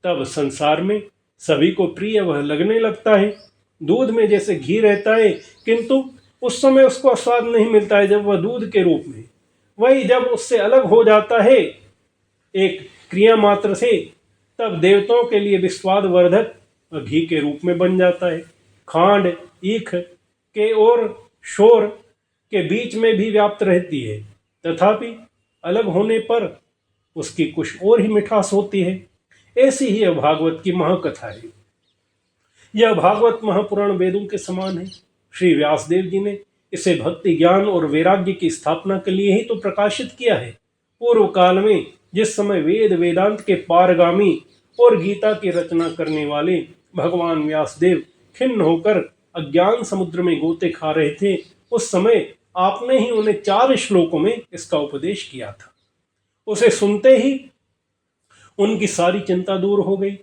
[SPEAKER 1] तब संसार में सभी को प्रिय वह लगने लगता है। दूध में जैसे घी रहता है, किंतु उस समय उसको स्वाद नहीं मिलता है जब वह दूध के रूप में, वही जब उससे अलग हो जाता है एक क्रिया मात्र से, तब देवताओं के लिए विस्वाद वर्धक घी के रूप में बन जाता है। खांड, ईख के और शोर के बीच में भी व्याप्त रहती है, तथापि अलग होने पर उसकी कुछ और ही मिठास होती है। ऐसी ही यह भागवत की महाकथा है। यह भागवत महापुराण वेदों के समान है। श्री व्यासदेव जी ने इसे भक्ति, ज्ञान और वैराग्य की स्थापना के लिए ही तो प्रकाशित किया है। पूर्व काल में जिस समय वेद वेदांत के पारगामी और गीता की रचना करने वाले भगवान व्यासदेव खिन्न होकर अज्ञान समुद्र में गोते खा रहे थे, उस समय आपने ही उन्हें 4 श्लोकों में इसका उपदेश किया था। उसे सुनते ही उनकी सारी चिंता दूर हो गई।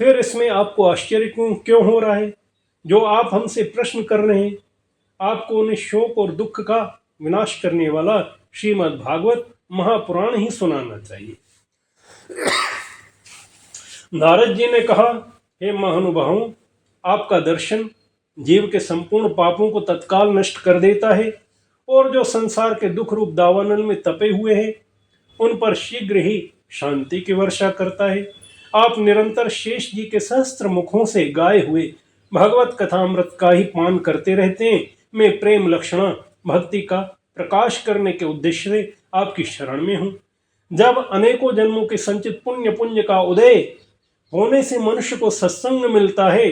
[SPEAKER 1] फिर इसमें आपको आश्चर्य क्यों हो रहा है? जो आप हमसे प्रश्न कर रहे हैं, आपको उन्हें शोक और दुख का विनाश करने वाला श्रीमद् भागवत महापुराण ही सुनाना चाहिए। नारद जी ने कहा, हे महानुभावों, आपका दर्शन जीव के संपूर्ण पापों को तत्काल नष्ट कर देता है और जो संसार के दुख रूप दावानल में तपे हुए हैं उन पर शीघ्र ही शांति की वर्षा करता है। आप निरंतर शेष जी के सहस्त्र मुखों से गाए हुए भगवत कथामृत का ही पान करते रहते हैं। मैं प्रेम लक्षणा भक्ति का प्रकाश करने के उद्देश्य से आपकी शरण में हूँ। जब अनेकों जन्मों के संचित पुण्य पुण्य का उदय होने से मनुष्य को सत्संग मिलता है,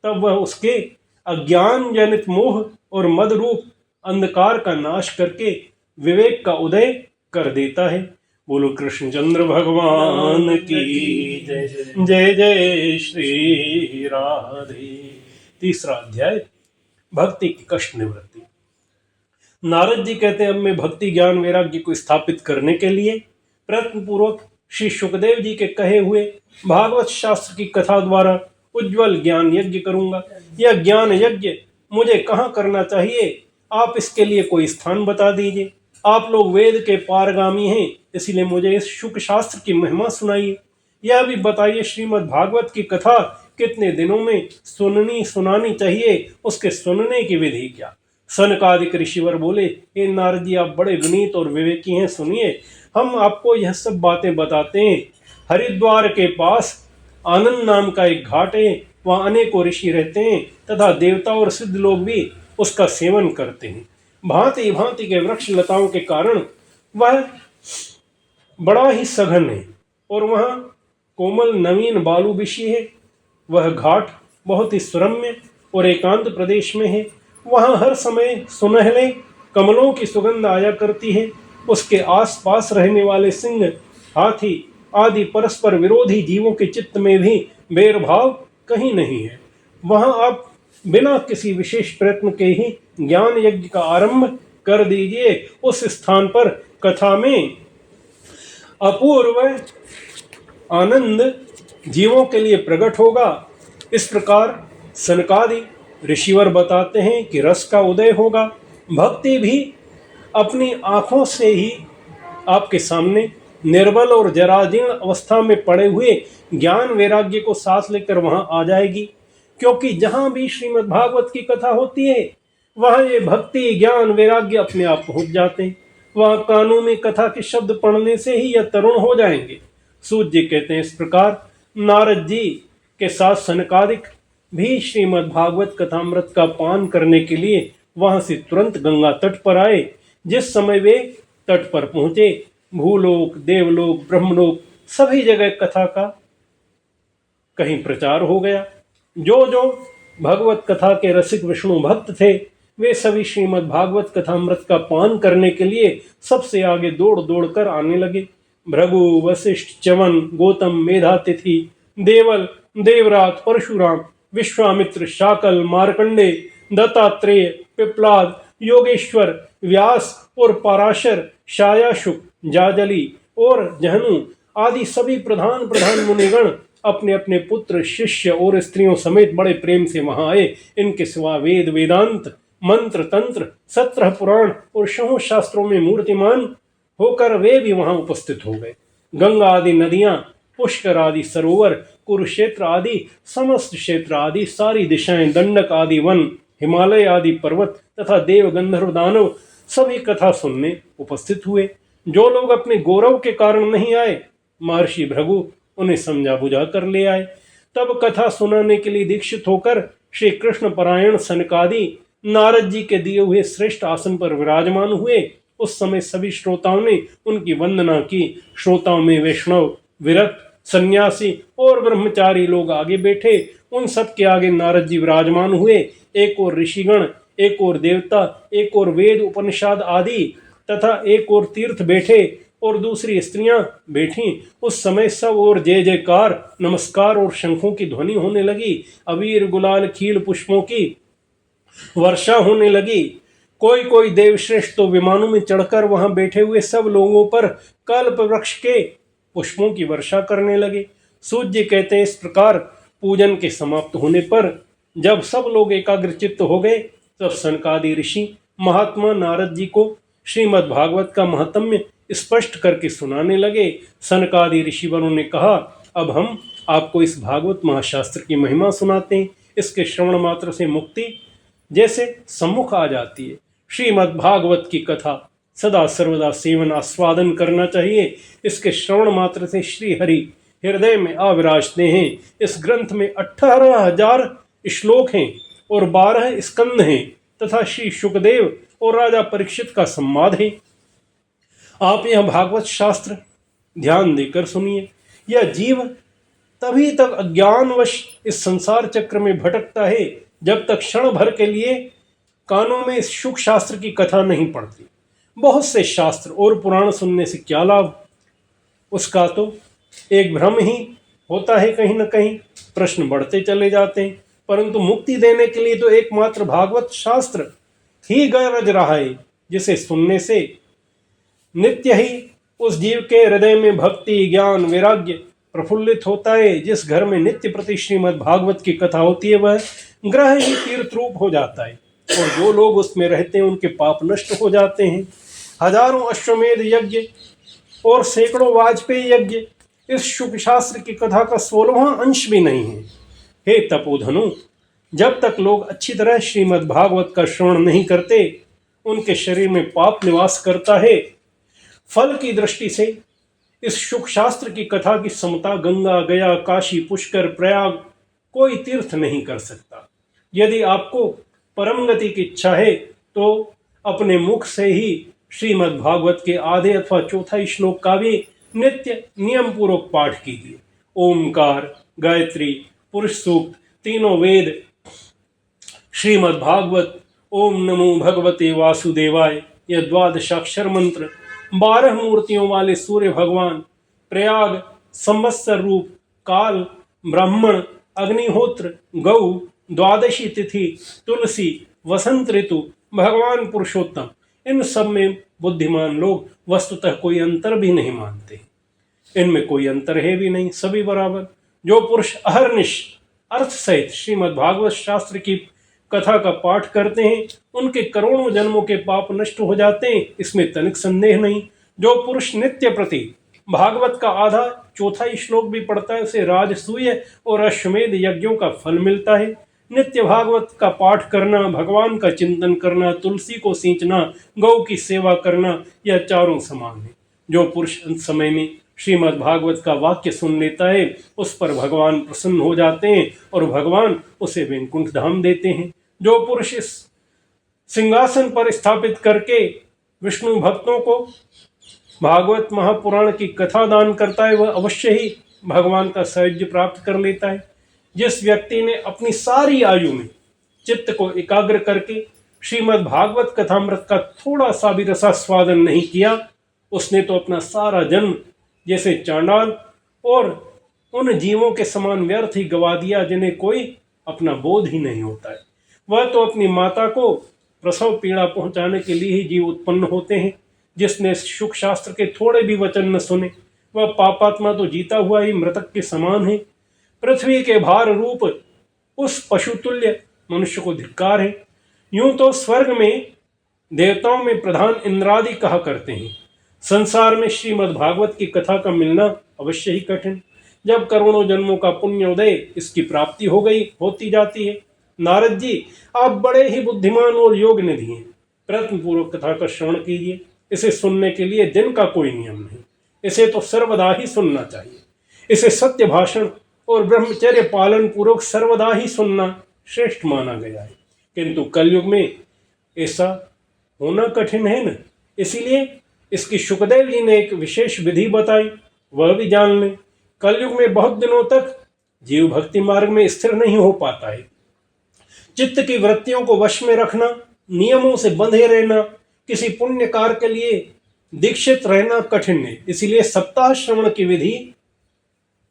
[SPEAKER 1] तब वह उसके अज्ञान जनित मोह और मद रूप अंधकार का नाश करके विवेक का उदय कर देता है। बोलो कृष्णचंद्र भगवान की जय। जय जय श्री राधे। तीसरा अध्याय, भक्ति की कष्ट निवृत्ति। नारद जी कहते हैं, अब मैं भक्ति ज्ञान वैराग्य को स्थापित करने के लिए प्रयत्न पूर्वक श्री सुखदेव जी के कहे हुए भागवत शास्त्र की कथा द्वारा उज्जवल ज्ञान यज्ञ करूंगा। यह ज्ञान यज्ञ मुझे कहाँ करना चाहिए, आप इसके लिए कोई स्थान बता दीजिए। आप लोग वेद के पारगामी हैं, इसलिए मुझे इस शुक शास्त्र की महिमा सुनाइए। यह भी बताइए, श्रीमद् भागवत की कथा कितने दिनों में सुनानी चाहिए, उसके सुनने की विधि क्या। सनकादिक ऋषिवर बोले, हे नारद जी, आप बड़े विनीत और विवेकी हैं, सुनिए, हम आपको यह सब बातें बताते हैं। हरिद्वार के पास आनंद नाम का एक घाट है, वहाँ अनेकों ऋषि रहते हैं तथा देवता और सिद्ध लोग भी उसका सेवन करते हैं। भांति भांति के वृक्ष लताओं के कारण वह बड़ा ही सघन है और वहाँ कोमल नवीन बालू बिछी है। वह घाट बहुत ही सुरम्य और एकांत प्रदेश में है। वहाँ हर समय सुनहले कमलों की सुगंध आया करती है। उसके आसपास रहने वाले सिंह, हाथी आदि परस्पर विरोधी जीवों के चित्त में भी भेदभाव कहीं नहीं है। वहाँ आप बिना किसी विशेष प्रयत्न के ही ज्ञान यज्ञ का आरंभ कर दीजिए। उस स्थान पर कथा में अपूर्व आनंद जीवों के लिए प्रकट होगा। इस प्रकार सनकादि ऋषिवर बताते हैं कि रस का उदय होगा। भक्ति भी अपनी आंखों से ही आपके सामने निर्बल और जराजीर्ण अवस्था में पड़े हुए ज्ञान वैराग्य को साथ लेकर वहां आ जाएगी। क्योंकि जहां भी श्रीमद् भागवत की कथा होती है, वहां ये भक्ति ज्ञान वैराग्य अपने आप पहुंच जाते हैं। वहां कानों में कथा के शब्द पढ़ने से ही यह तरुण हो जाएंगे। सूत जी कहते हैं, इस प्रकार नारद जी के साथ सनकादिक भी श्रीमद् भागवत कथामृत का पान करने के लिए वहां से तुरंत गंगा तट पर आए। जिस समय वे तट पर पहुंचे, भूलोक देवलोक ब्रह्मलोक सभी जगह कथा का कहीं प्रचार हो गया। जो जो भगवत कथा के रसिक विष्णु भक्त थे, वे सभी श्रीमद् भागवत कथामृत का पान करने के लिए सबसे आगे दौड़ दौड़ कर आने लगे। भृगु वशिष्ठ च्यवन गौतम मेधातिथि देवल देवरात परशुराम विश्वामित्र शाकल मार्कंडे दत्तात्रेय पिप्लाद योगेश्वर व्यास और पराशर शायाशुक जाजली और जहनु आदि सभी प्रधान प्रधान मुनिगण अपने अपने पुत्र शिष्य और स्त्रियों समेत बड़े प्रेम से वहां आए। इनके सिवा वेद वेदांत मंत्र तंत्र 17 पुराण और 100 शास्त्रों में मूर्तिमान होकर वे भी वहां उपस्थित हो गए। गंगा आदि नदियां, पुष्कर आदि सरोवर, कुरुक्षेत्र आदि समस्त क्षेत्र आदि सारी दिशाएं, दंडक आदि वन, हिमालय आदि पर्वत तथा देव गंधर्व दानव सभी कथा सुनने उपस्थित हुए। जो लोग अपने गौरव के कारण नहीं आए, महर्षि भृगु उन्हें समझा बुझा कर ले आए। तब कथा सुनाने के लिए दीक्षित होकर श्री कृष्ण परायण सनकादि नारद जी के दिए हुए श्रेष्ठ आसन पर विराजमान हुए। उस समय सभी श्रोताओं ने उनकी वंदना की। श्रोताओं में वैष्णव, विरत, सन्यासी और ब्रह्मचारी लोग आगे बैठे। उन सब के आगे नारद जी विराजमान हुए। एक और ऋषिगण, एक और देवता, एक और वेद उपनिषद आदि तथा एक और तीर्थ बैठे और दूसरी स्त्रियां बैठी। उस समय सब और जय जयकार, नमस्कार और शंखों की ध्वनि होने लगी। अबीर गुलाल खील पुष्पों की वर्षा होने लगी। कोई कोई देवश्रेष्ठ तो विमानों में चढ़कर वहां बैठे हुए सब लोगों पर कल्प वृक्ष के पुष्पों की वर्षा करने लगे। सूत जी कहते हैं, इस प्रकार पूजन के समाप्त होने पर जब सब लोग एकाग्रचित्त हो गए, तब सनकादि ऋषि महात्मा नारद जी को श्रीमद् भागवत का महात्म्य स्पष्ट करके सुनाने लगे। सनकादि ऋषिवरों ने कहा, अब हम आपको इस भागवत महाशास्त्र की महिमा सुनाते हैं। इसके श्रवण मात्र से मुक्ति जैसे सम्मुख आ जाती है। श्रीमद् भागवत की कथा सदा सर्वदा सेवन आस्वादन करना चाहिए। इसके श्रवण मात्र से श्री हरि हृदय में आविराजते हैं। इस ग्रंथ में 18,000 श्लोक हैं और 12 स्कंद हैं तथा श्री शुकदेव और राजा परीक्षित का संवाद है। आप यह भागवत शास्त्र ध्यान देकर सुनिए। यह जीव तभी तक अज्ञानवश इस संसार चक्र में भटकता है जब तक क्षण भर के लिए कानों में इस शुक शास्त्र की कथा नहीं पड़ती। बहुत से शास्त्र और पुराण सुनने से क्या लाभ, उसका तो एक भ्रम ही होता है। कहीं न कहीं प्रश्न बढ़ते चले जाते हैं, परंतु मुक्ति देने के लिए तो एकमात्र भागवत शास्त्र ही गरज रहा है, जिसे सुनने से नित्य ही उस जीव के हृदय में भक्ति, ज्ञान, वैराग्य प्रफुल्लित होता है। जिस घर में नित्य प्रति श्रीमद् भागवत की कथा होती है वह ग्रह ही तीर्थ रूप हो जाता है और जो लोग उसमें रहते हैं उनके पाप नष्ट हो जाते हैं। हजारों अश्वमेध यज्ञ और सैकड़ों वाजपेयी यज्ञ इस शुक शास्त्र की कथा का 16वां अंश भी नहीं है। हे तपोधनु, जब तक लोग अच्छी तरह श्रीमद् भागवत का श्रवण नहीं करते उनके शरीर में पाप निवास करता है। फल की दृष्टि से इस शुक शास्त्र की कथा की समता गंगा, गया, काशी, पुष्कर, प्रयाग कोई तीर्थ नहीं कर सकता। यदि आपको परम गति की इच्छा है तो अपने मुख से ही श्रीमद् भागवत के आधे अथवा चौथा श्लोक का भी नित्य नियम पूर्वक पाठ कीजिए। ओमकार, गायत्री, पुरुष सूक्त, तीनों वेद, श्रीमद् भागवत, ओम नमो भगवते वासुदेवाय, यह 12 मंत्र, 12 मूर्तियों वाले सूर्य भगवान, प्रयाग, संवत्सर रूप, काल, ब्राह्मण, अग्निहोत्र, गौ, 12 तिथि, तुलसी, वसंत ऋतु, भगवान पुरुषोत्तम, इन सब में बुद्धिमान लोग वस्तुतः कोई अंतर भी नहीं मानते। इनमें कोई अंतर है भी नहीं, सभी बराबर। जो पुरुष अहर्निश अर्थ सहित श्रीमद् भागवत शास्त्र की कथा का पाठ करते हैं उनके करोड़ों जन्मों के पाप नष्ट हो जाते हैं, इसमें तनिक संदेह नहीं। जो पुरुष नित्य प्रति भागवत का आधा चौथा श्लोक भी पढ़ता है उसे राजसूय और अश्वमेध यज्ञों का फल मिलता है। नित्य भागवत का पाठ करना, भगवान का चिंतन करना, तुलसी को सींचना, गौ की सेवा करना, यह चारों समान है। जो पुरुष अंत समय में श्रीमद् भागवत का वाक्य सुन लेता है उस पर भगवान प्रसन्न हो जाते हैं और भगवान उसे वैकुंठ धाम देते हैं। जो पुरुष इस सिंहासन पर स्थापित करके विष्णु भक्तों को भागवत महापुराण की कथा दान करता है वह अवश्य ही भगवान का सायुज्य प्राप्त कर लेता है। जिस व्यक्ति ने अपनी सारी आयु में चित्त को एकाग्र करके श्रीमद् भागवत कथामृत का थोड़ा सा भी रसास्वादन नहीं किया उसने तो अपना सारा जन्म जैसे चांडाल और उन जीवों के समान व्यर्थ ही गवा दिया जिन्हें कोई अपना बोध ही नहीं होता है। वह तो अपनी माता को प्रसव पीड़ा पहुंचाने के लिए ही जीव उत्पन्न होते हैं। जिसने शुक शास्त्र के थोड़े भी वचन न सुने वह पापात्मा तो जीता हुआ ही मृतक के समान है। पृथ्वी के भार रूप उस पशुतुल्य मनुष्य को धिक्कार है। यूं तो स्वर्ग में देवताओं में प्रधान इंद्रादि कहा करते हैं। संसार में श्रीमद् भागवत की कथा का मिलना अवश्य ही कठिन। जब करोड़ों जन्मों का पुण्योदय इसकी प्राप्ति हो गई होती जाती है। नारद जी, आप बड़े ही बुद्धिमान और योग निधि हैं। प्रयत्न पूर्वक कथा का श्रवण कीजिए। इसे सुनने के लिए दिन का कोई नियम नहीं, इसे तो सर्वदा ही सुनना चाहिए। इसे सत्य भाषण और ब्रह्मचर्य पालन पूर्वक सर्वदा ही सुनना श्रेष्ठ माना गया है। किंतु कलयुग में ऐसा होना कठिन है न, इसीलिए इसकी शुकदेव जी ने एक विशेष विधि बताई, वह भी जान लें। कलयुग में बहुत दिनों तक जीव भक्ति मार्ग में स्थिर नहीं हो पाता है। चित्त की वृत्तियों को वश में रखना, नियमों से बंधे रहना, किसी पुण्य कार्य के लिए दीक्षित रहना कठिन है। इसीलिए सप्ताह श्रवण की विधि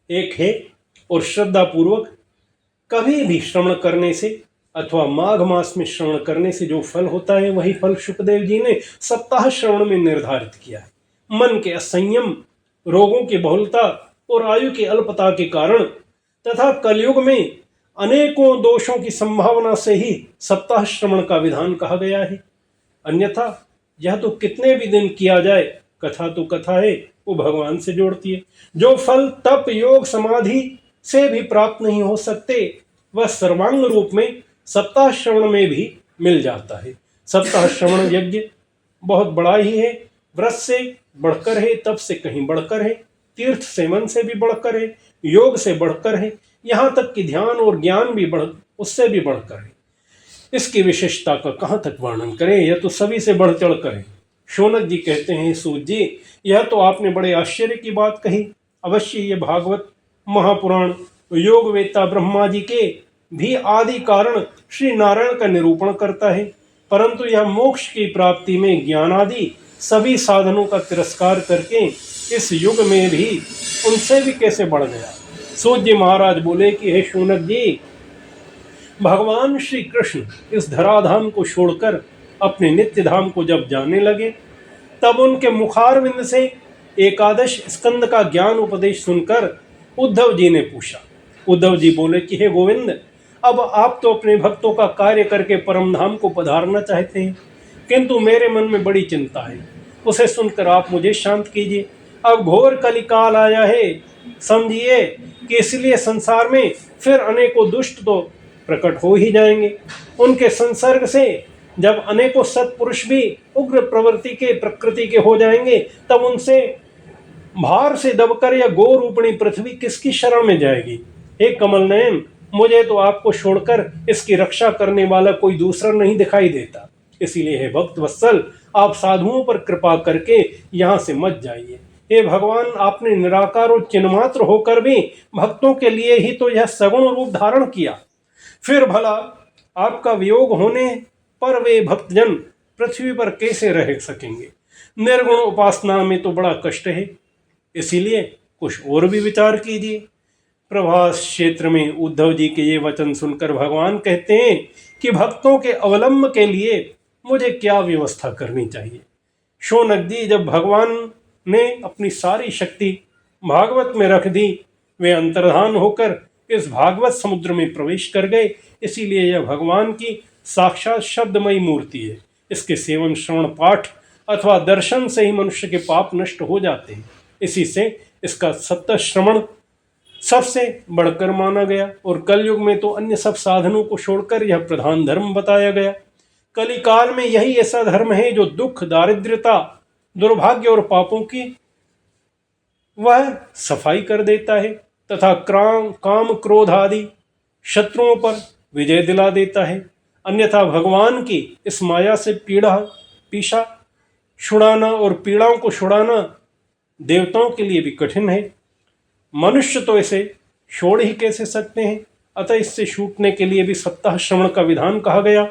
[SPEAKER 1] एक है और श्रद्धा पूर्वक कभी भी श्रवण करने से अथवा माघ मास में श्रवण करने से जो फल होता है वही फल शुकदेव जी ने सप्ताह श्रवण में निर्धारित किया है। मन के असंयम, रोगों की बहुलता और आयु की अल्पता के कारण तथा कलयुग में अनेकों दोषों की संभावना से ही सप्ताह श्रवण का विधान कहा गया है। अन्यथा यह तो कितने भी दिन किया जाए, कथा तो कथा है, वो भगवान से जोड़ती है। जो फल तप, योग, समाधि से भी प्राप्त नहीं हो सकते वह सर्वांग रूप में सप्ताह श्रवण में भी मिल जाता है। सप्ताह श्रवण यज्ञ बहुत बड़ा ही है, व्रत से बढ़कर है, तप से कहीं बढ़कर है, तीर्थ सेवन से भी बढ़कर है, योग से बढ़कर है, यहाँ तक कि ध्यान और ज्ञान भी उससे भी बढ़कर है। इसकी विशेषता का कहाँ तक वर्णन करें, यह तो सभी से बढ़ चढ़ कर है। शौनक जी कहते हैं, सूत जी, यह तो आपने बड़े आश्चर्य की बात कही। अवश्य ये भागवत महापुराण योग वेता ब्रह्मा जी के भी आदि कारण श्री नारायण का निरूपण करता है, परंतु यह मोक्ष की प्राप्ति में ज्ञान आदि सभी साधनों का तिरस्कार करके इस युग में भी उनसे भी कैसे बढ़ गया। सूत जी महाराज बोले कि हे शौनक जी, भगवान श्री कृष्ण इस धराधाम को छोड़कर अपने नित्य धाम को जब जाने लगे, तब उनके मुखारविंद से एकादश स्कंद का ज्ञान उपदेश सुनकर उद्धव जी ने पूछा। उद्धव जी बोले कि हे गोविंद, अब आप तो अपने भक्तों का कार्य करके परम धाम को पधारना चाहते हैं, किंतु मेरे मन में बड़ी चिंता है, उसे सुनकर आप मुझे शांत कीजिए। अब घोर कलिकाल आया है, समझिए कि इसलिए संसार में फिर अनेकों दुष्ट तो प्रकट हो ही जाएंगे। उनके संसर्ग से जब अनेकों सत्पुरुष भी उग्र प्रकृति के हो जाएंगे, तब उनसे भार से दबकर या गो रूपणी पृथ्वी किसकी शरण में जाएगी। हे कमल नयन, मुझे तो आपको छोड़कर इसकी रक्षा करने वाला कोई दूसरा नहीं दिखाई देता। इसीलिए हे भक्त वत्सल, आप साधुओं पर कृपा करके यहाँ से मत जाइए। हे भगवान, आपने निराकार और चिन्मात्र होकर भी भक्तों के लिए ही तो यह सगुण रूप धारण किया, फिर भला आपका वियोग होने पर वे भक्तजन पृथ्वी पर कैसे रह सकेंगे। निर्गुण उपासना में तो बड़ा कष्ट है, इसीलिए कुछ और भी विचार कीजिए। प्रभास क्षेत्र में उद्धव जी के ये वचन सुनकर भगवान कहते हैं कि भक्तों के अवलंब के लिए मुझे क्या व्यवस्था करनी चाहिए। शौनक जी, जब भगवान ने अपनी सारी शक्ति भागवत में रख दी, वे अंतर्धान होकर इस भागवत समुद्र में प्रवेश कर गए। इसीलिए यह भगवान की साक्षात शब्दमयी मूर्ति है। इसके सेवन, श्रवण, पाठ अथवा दर्शन से ही मनुष्य के पाप नष्ट हो जाते हैं। इसी से इसका सत्य श्रवण सबसे बढ़कर माना गया, और कलयुग में तो अन्य सब साधनों को छोड़कर यह प्रधान धर्म बताया गया। कलिकाल में यही ऐसा धर्म है जो दुख, दारिद्र्यता, दुर्भाग्य और पापों की वह सफाई कर देता है तथा काम क्रोध आदि शत्रुओं पर विजय दिला देता है। अन्यथा भगवान की इस माया से पीछा छुड़ाना और पीड़ाओं को छुड़ाना देवताओं के लिए भी कठिन है। मनुष्य तो इसे छोड़ ही कैसे सकते हैं, अतः इससे छूटने के लिए भी सप्ताह श्रवण का विधान कहा गया।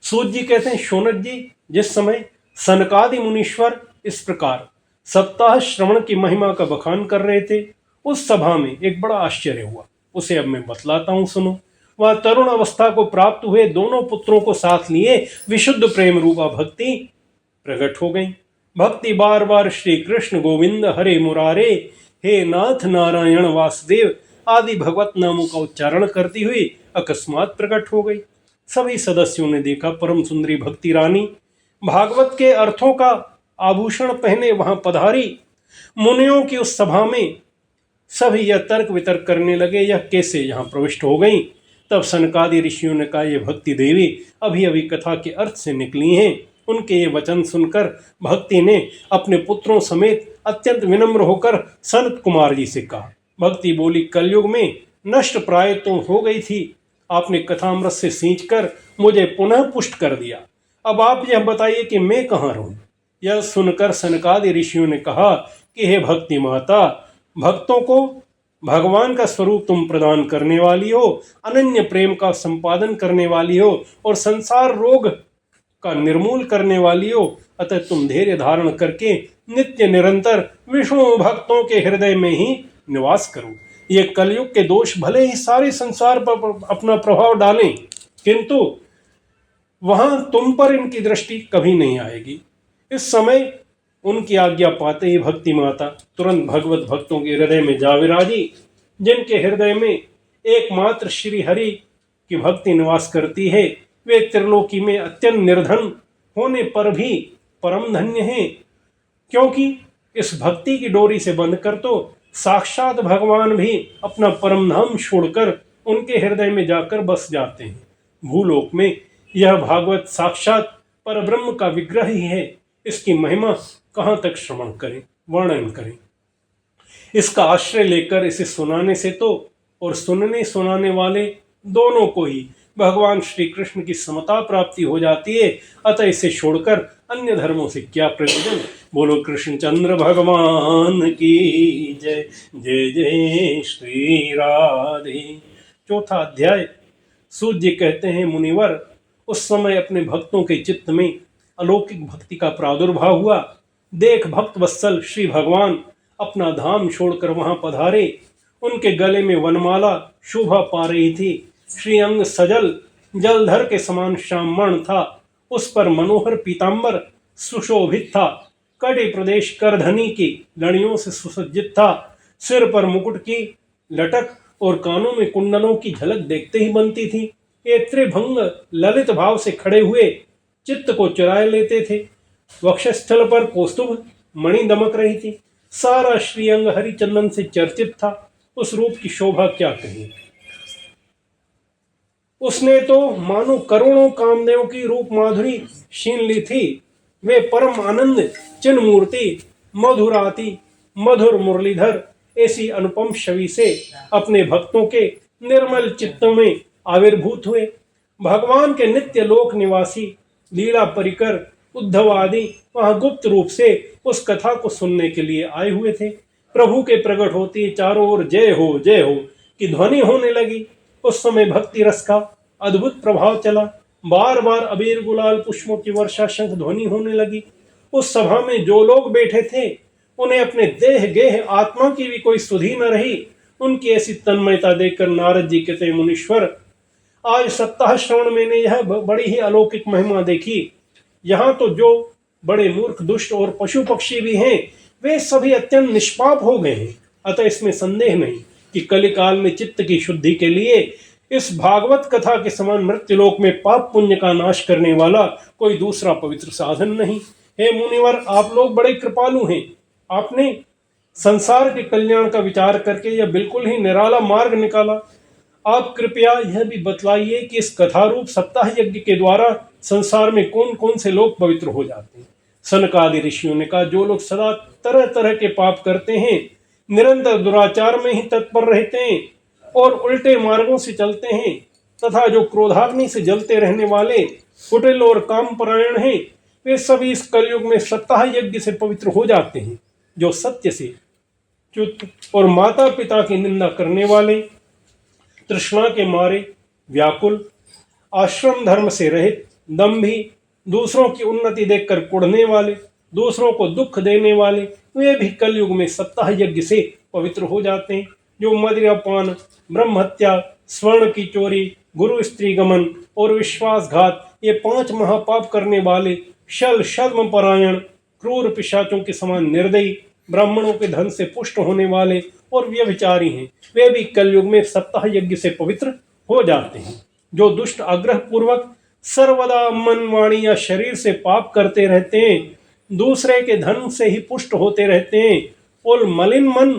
[SPEAKER 1] सूत जी कहते हैं, शौनक जी, जिस समय सनकादि मुनीश्वर इस प्रकार सप्ताह श्रवण की महिमा का बखान कर रहे थे, उस सभा में एक बड़ा आश्चर्य हुआ। उसे अब मैं बतलाता हूं, सुनो। वह तरुण अवस्था को प्राप्त हुए दोनों पुत्रों को साथ लिए विशुद्ध प्रेम रूपा भक्ति प्रकट हो गई। भक्ति बार बार श्री कृष्ण गोविंद हरे मुरारे, हे नाथ नारायण वासुदेव आदि भगवत नामों का उच्चारण करती हुई अकस्मात प्रकट हो गई। सभी सदस्यों ने देखा परम सुंदरी भक्ति रानी भागवत के अर्थों का आभूषण पहने वहां पधारी। मुनियों की उस सभा में सभी यह तर्क वितर्क करने लगे, यह कैसे यहाँ प्रविष्ट हो गई। तब सनकादि ऋषियों ने कहा, ये भक्ति देवी अभी अभी कथा के अर्थ से निकली हैं। उनके ये वचन सुनकर भक्ति ने अपने पुत्रों समेत अत्यंत विनम्र होकर सनत कुमार जी से कहा। भक्ति बोली, कलयुग में नष्ट प्राय तो हो गई थी, आपने कथामृत से सींचकर मुझे पुनः पुष्ट कर दिया। अब आप यह बताइए कि मैं कहाँ रहूं। यह सुनकर सनकादि ऋषियों ने कहा कि हे भक्ति माता, भक्तों को भगवान का स्वरूप तुम प्रदान करने वाली हो, अनन्य प्रेम का संपादन करने वाली हो और संसार रोग का निर्मूल करने वाली हो, अतः तुम धैर्य धारण करके नित्य निरंतर विष्णु भक्तों के हृदय में ही निवास करो। ये कलयुग के दोष भले ही सारे संसार पर अपना प्रभाव डालें, किंतु वहां तुम पर इनकी दृष्टि कभी नहीं आएगी। इस समय उनकी आज्ञा पाते ही भक्ति माता तुरंत भगवत भक्तों के हृदय में जा विराजी। जिनके हृदय में एकमात्र श्री हरि की भक्ति निवास करती है, वे त्रिलोकी में अत्यंत निर्धन होने पर भी परम धन्य हैं, क्योंकि इस भक्ति की डोरी से बंधकर तो साक्षात भगवान भी अपना परम धाम छोड़कर उनके हृदय में जाकर बस जाते हैं। भूलोक में यह भागवत साक्षात पर ब्रह्म का विग्रह ही है, इसकी महिमा कहाँ तक श्रवण करें, वर्णन करें। इसका आश्रय लेकर इसे सुनाने से तो और सुनने सुनाने वाले दोनों को ही भगवान श्री कृष्ण की समता प्राप्ति हो जाती है। अतः इसे छोड़कर अन्य धर्मों से क्या प्रयोजन। बोलो कृष्णचंद्र भगवान की जय। जय जय श्री राधे। चौथा अध्याय। सूत जी कहते हैं, मुनिवर, उस समय अपने भक्तों के चित्त में अलौकिक भक्ति का प्रादुर्भाव हुआ। देख भक्त वत्सल श्री भगवान अपना धाम छोड़कर वहां पधारे। उनके गले में वनमाला शोभा पा रही थी। श्री अंग सजल जलधर के समान श्यामवर्ण था। उस पर मनोहर पीतांबर सुशोभित था। कड़े प्रदेश करधनी की लड़ियों से सुसज्जित था। सिर पर मुकुट की लटक और कानों में कुंडलों की झलक देखते ही बनती थी। ये त्रिभंग ललित भाव से खड़े हुए चित्त को चुराए लेते थे। वक्षस्थल पर कौस्तुभ मणि दमक रही थी। सारा श्रीअंग हरिचंदन से चर्चित था। उस रूप की शोभा क्या कही। उसने तो मानो करोड़ों कामदेव की रूप माधुरी छीन ली थी। वे परम आनंद चिन्ह मूर्ति मधुराती मधुर मुरलीधर ऐसी अनुपम छवि से अपने भक्तों के निर्मल चित्तों में आविर्भूत हुए। भगवान के नित्य लोक निवासी लीला परिकर उद्धव आदि वहां गुप्त रूप से उस कथा को सुनने के लिए आए हुए थे। प्रभु के प्रकट होते चारों ओर जय हो की ध्वनि होने लगी। उस समय भक्ति रस का अद्भुत प्रभाव चला। बार बार अबीर गुलाल पुष्पों की वर्षा शंख ध्वनि होने लगी। उस सभा में जो लोग बैठे थे उन्हें अपने देह गेह आत्मा की भी कोई सुधि न रही। उनकी ऐसी तन्मयता देखकर नारद जी कहते, मुनीश्वर, आज सप्ताह श्रवण मैंने यह बड़ी ही अलौकिक महिमा देखी। यहाँ तो जो बड़े मूर्ख दुष्ट और पशु पक्षी भी हैं वे सभी अत्यंत निष्पाप हो गए हैं। अतः इसमें संदेह नहीं कि कलिकाल में चित्त की शुद्धि के लिए इस भागवत कथा के समान मृत्युलोक में पाप पुण्य का नाश करने वाला कोई दूसरा पवित्र साधन नहीं। हे मुनिवर, आप लोग बड़े कृपालु हैं। आपने संसार के कल्याण का विचार करके यह बिल्कुल ही निराला मार्ग निकाला। आप कृपया यह भी बतलाइए कि इस कथारूप सप्ताह यज्ञ के द्वारा संसार में कौन कौन से लोग पवित्र हो जाते हैं। सनकादि ऋषियों ने कहा, जो लोग सदा तरह तरह के पाप करते हैं, निरंतर दुराचार में ही तत्पर रहते हैं और उल्टे मार्गों से चलते हैं, तथा जो क्रोधाग्नि से जलते रहने वाले कुटिल और कामपरायण हैं, वे सभी इस कलयुग में सप्ताह यज्ञ से पवित्र हो जाते हैं। जो सत्य से च्युत और माता पिता की निंदा करने वाले, तृष्णा के मारे व्याकुल, आश्रम धर्म से रहित, दंभी, दूसरों की उन्नति देखकर कुढ़ने वाले, दूसरों को दुख देने वाले, वे भी कलयुग में सप्ताह यज्ञ से पवित्र हो जाते हैं। जो मदिरापान, ब्रह्महत्या, स्वर्ण की चोरी, गुरु स्त्री गमन और विश्वासघात, ये 5 महापाप करने वाले, शल शर्म परायण, क्रूर पिशाचों के समान निर्दयी, ब्राह्मणों के धन से पुष्ट होने वाले और व्यभिचारी हैं, वे भी कलयुग में सप्ताह यज्ञ से पवित्र हो जाते हैं। जो दुष्ट आग्रह पूर्वक सर्वदा मन, वाणी या शरीर से पाप करते रहते हैं, दूसरे के धन से ही पुष्ट होते रहते हैं और मलिन मन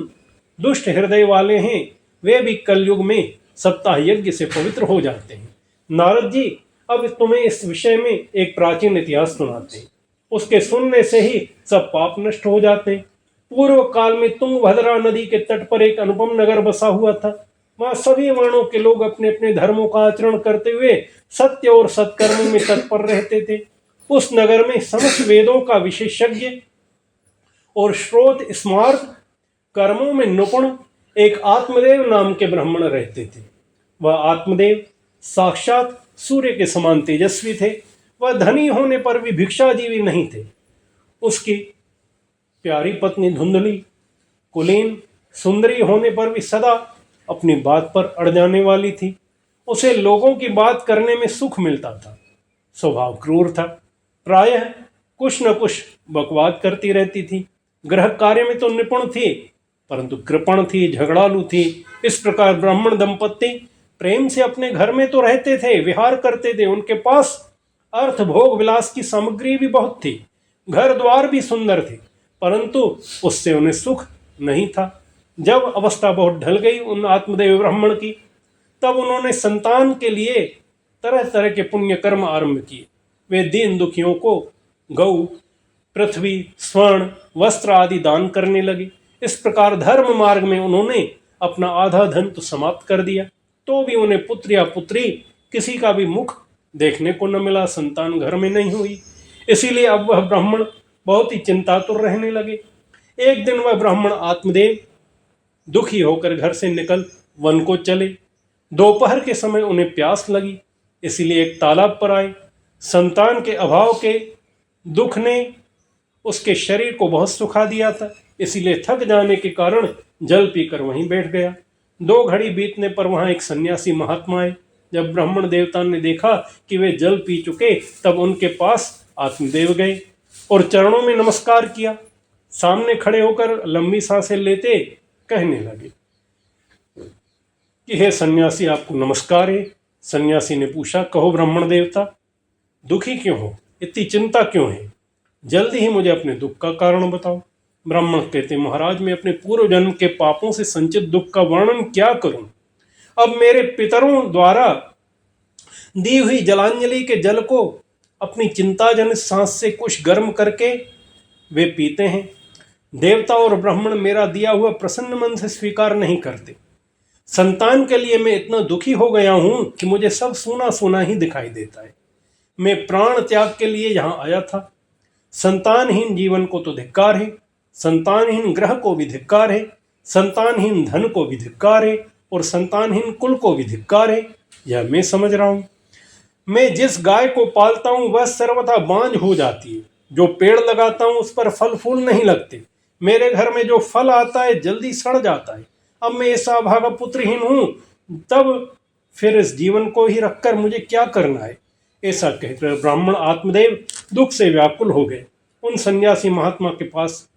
[SPEAKER 1] दुष्ट हृदय वाले हैं, वे भी कलयुग में सप्ताह यज्ञ से पवित्र हो जाते हैं। नारद जी, अब तुम्हें इस विषय में एक प्राचीन इतिहास सुनाते हैं। उसके सुनने से ही सब पाप नष्ट हो जाते हैं। पूर्व काल में तुंगभद्रा नदी के तट पर एक अनुपम नगर बसा हुआ था। वहां सभी वर्णों के लोग अपने अपने धर्मों का आचरण करते हुए सत्य और सत्कर्मों में तत्पर रहते थे। उस नगर में समस्त वेदों का विशेषज्ञ और श्रोत स्मार्त कर्मों में निपुण एक आत्मदेव नाम के ब्राह्मण रहते थे। वह आत्मदेव साक्षात सूर्य के समान तेजस्वी थे। वह धनी होने पर भी भिक्षाजीवी नहीं थे। उसकी प्यारी पत्नी धुंधली, कुलीन, सुंदरी होने पर भी सदा अपनी बात पर अड़ जाने वाली थी। उसे लोगों की बात करने में सुख मिलता था। स्वभाव क्रूर था। प्रायः कुछ न कुछ बकवाद करती रहती थी। गृह कार्य में तो निपुण थी, परंतु कृपण थी, झगड़ालू थी। इस प्रकार ब्राह्मण दंपत्ति प्रेम से अपने घर में तो रहते थे, विहार करते थे। उनके पास अर्थ भोग विलास की सामग्री भी बहुत थी, घर द्वार भी सुंदर थे, परंतु उससे उन्हें सुख नहीं था। जब अवस्था बहुत ढल गई उन आत्मदेव ब्राह्मण की, तब उन्होंने संतान के लिए तरह तरह के पुण्य कर्म आरंभ किए। वे दीन दुखियों को गौ, पृथ्वी, स्वर्ण, वस्त्र आदि दान करने लगे। इस प्रकार धर्म मार्ग में उन्होंने अपना आधा धन तो समाप्त कर दिया, तो भी उन्हें पुत्र या पुत्री किसी का भी मुख देखने को न मिला, संतान घर में नहीं हुई। इसीलिए अब वह ब्राह्मण बहुत ही चिंतातुर रहने लगे। एक दिन वह ब्राह्मण आत्मदेव दुखी होकर घर से निकल वन को चले। दोपहर के समय उन्हें प्यास लगी, इसीलिए एक तालाब पर आए। संतान के अभाव के दुख ने उसके शरीर को बहुत सुखा दिया था, इसीलिए थक जाने के कारण जल पीकर वहीं बैठ गया। 2 घड़ी बीतने पर वहां एक सन्यासी महात्मा आए। जब ब्राह्मण देवता ने देखा कि वे जल पी चुके, तब उनके पास आत्मदेव गए और चरणों में नमस्कार किया। सामने खड़े होकर लंबी सांसें लेते कहने लगे कि हे सन्यासी, आपको नमस्कार है। सन्यासी ने पूछा, कहो ब्राह्मण देवता, दुखी क्यों हो, इतनी चिंता क्यों है? जल्दी ही मुझे अपने दुख का कारण बताओ। ब्राह्मण कहते, महाराज, मैं अपने पूर्व जन्म के पापों से संचित दुख का वर्णन क्या करूं? अब मेरे पितरों द्वारा दी हुई जलांजलि के जल को अपनी चिंताजनक सांस से कुछ गर्म करके वे पीते हैं। देवता और ब्राह्मण मेरा दिया हुआ प्रसन्न मन से स्वीकार नहीं करते। संतान के लिए मैं इतना दुखी हो गया हूं कि मुझे सब सूना सूना ही दिखाई देता है। मैं प्राण त्याग के लिए यहां आया था। संतानहीन जीवन को तो धिक्कार है, संतानहीन ग्रह को भी धिक्कार है, संतानहीन धन को भी धिक्कार है और संतानहीन कुल को भी धिक्कार है। यह मैं समझ रहा हूं। मैं जिस गाय को पालता हूं वह सर्वथा बांझ हो जाती है। जो पेड़ लगाता हूं उस पर फल फूल नहीं लगते। मेरे घर में जो फल आता है जल्दी सड़ जाता है। अब मैं ऐसा अभागा पुत्रहीन हूं, तब फिर इस जीवन को ही रखकर मुझे क्या करना है? ऐसा कहकर ब्राह्मण आत्मदेव दुख से व्याकुल हो गए। उन सन्यासी महात्मा के पास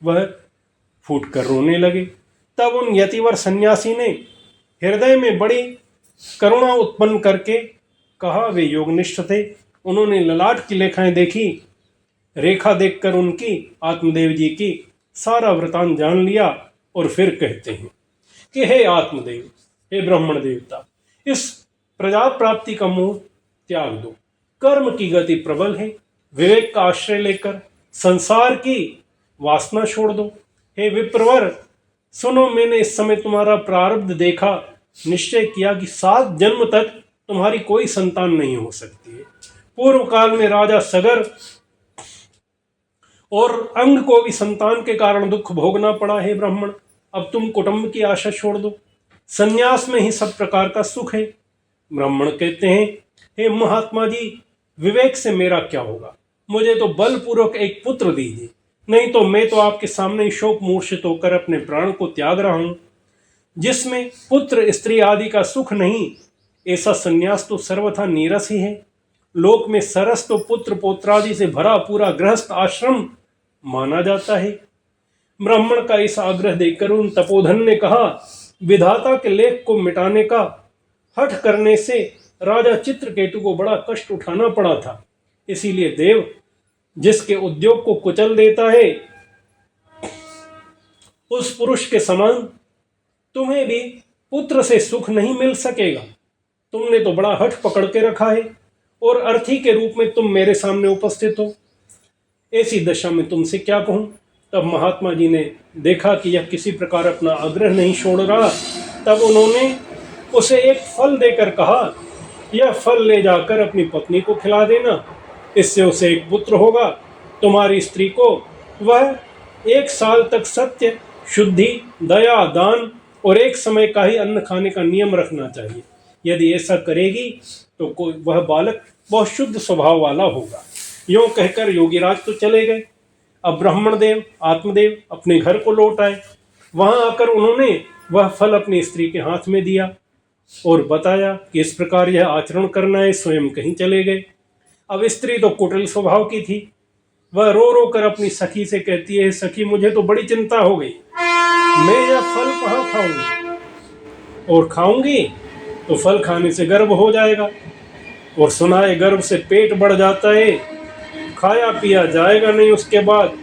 [SPEAKER 1] वह फूट कर रोने लगे। तब उन यतिवर सन्यासी ने हृदय में बड़ी करुणा उत्पन्न करके कहा, वे योगनिष्ठ थे। उन्होंने ललाट की लेखाएं देखी, रेखा देखकर उनकी आत्मदेव जी की सारा वृतांत जान लिया और फिर कहते हैं कि हे आत्मदेव, हे ब्राह्मण देवता, इस प्रजा प्राप्ति का मोह त्याग दो। कर्म की गति प्रबल है, विवेक का आश्रय लेकर संसार की वासना छोड़ दो। हे विप्रवर, सुनो, मैंने इस समय तुम्हारा प्रारब्ध देखा, निश्चय किया कि 7 जन्म तक तुम्हारी कोई संतान नहीं हो सकती है। पूर्व काल में राजा सगर और अंग को भी संतान के कारण दुख भोगना पड़ा है। ब्राह्मण, अब तुम कुटुंब की आशा छोड़ दो, संन्यास में ही सब प्रकार का सुख है। ब्राह्मण कहते हैं, हे महात्मा जी, विवेक से मेरा क्या होगा? मुझे तो बलपूर्वक एक पुत्र दीजिए, नहीं तो मैं तो आपके सामने ही शोक मूर्छित होकर अपने प्राण को त्याग रहा हूं। जिसमें पुत्र स्त्री आदि का सुख नहीं, ऐसा संन्यास तो सर्वथा नीरस ही है। लोक में सरस तो पुत्र पौत्रादि से भरा पूरा गृहस्थ आश्रम माना जाता है। ब्राह्मण का इस आग्रह देखकर उन तपोधन ने कहा, विधाता के लेख को मिटाने का हठ करने से राजा चित्रकेतु को बड़ा कष्ट उठाना पड़ा था। इसीलिए देव जिसके उद्योग को कुचल देता है, उस पुरुष के समान तुम्हें भी पुत्र से सुख नहीं मिल सकेगा। तुमने तो बड़ा हठ पकड़ के रखा है और अर्थी के रूप में तुम मेरे सामने उपस्थित हो। ऐसी दशा में तुमसे क्या कहूं? तब महात्मा जी ने देखा कि यह किसी प्रकार अपना आग्रह नहीं छोड़ रहा। तब उन्होंने उसे एक फल देकर कहा, यह फल ले जाकर अपनी पत्नी को खिला देना, इससे उसे एक पुत्र होगा। तुम्हारी स्त्री को वह 1 साल तक सत्य, शुद्धि, दया, दान और एक समय का ही अन्न खाने का नियम रखना चाहिए। यदि ऐसा करेगी तो वह बालक बहुत शुद्ध स्वभाव वाला होगा। यूं कहकर योगीराज तो चले गए। अब ब्राह्मण देव आत्मदेव अपने घर को लौट आए। वहां आकर उन्होंने वह फल अपनी स्त्री के हाथ में दिया और बताया कि इस प्रकार यह आचरण करना है। स्वयं कहीं चले गए। अब स्त्री तो कुटिल स्वभाव की थी। वह रो रो कर अपनी सखी से कहती है, सखी, मुझे तो बड़ी चिंता हो गई, मैं यह फल कहाँ खाऊंगी? और खाऊंगी तो फल खाने से गर्भ हो जाएगा, और सुना है गर्भ से पेट बढ़ जाता है, खाया पिया जाएगा नहीं, उसके बाद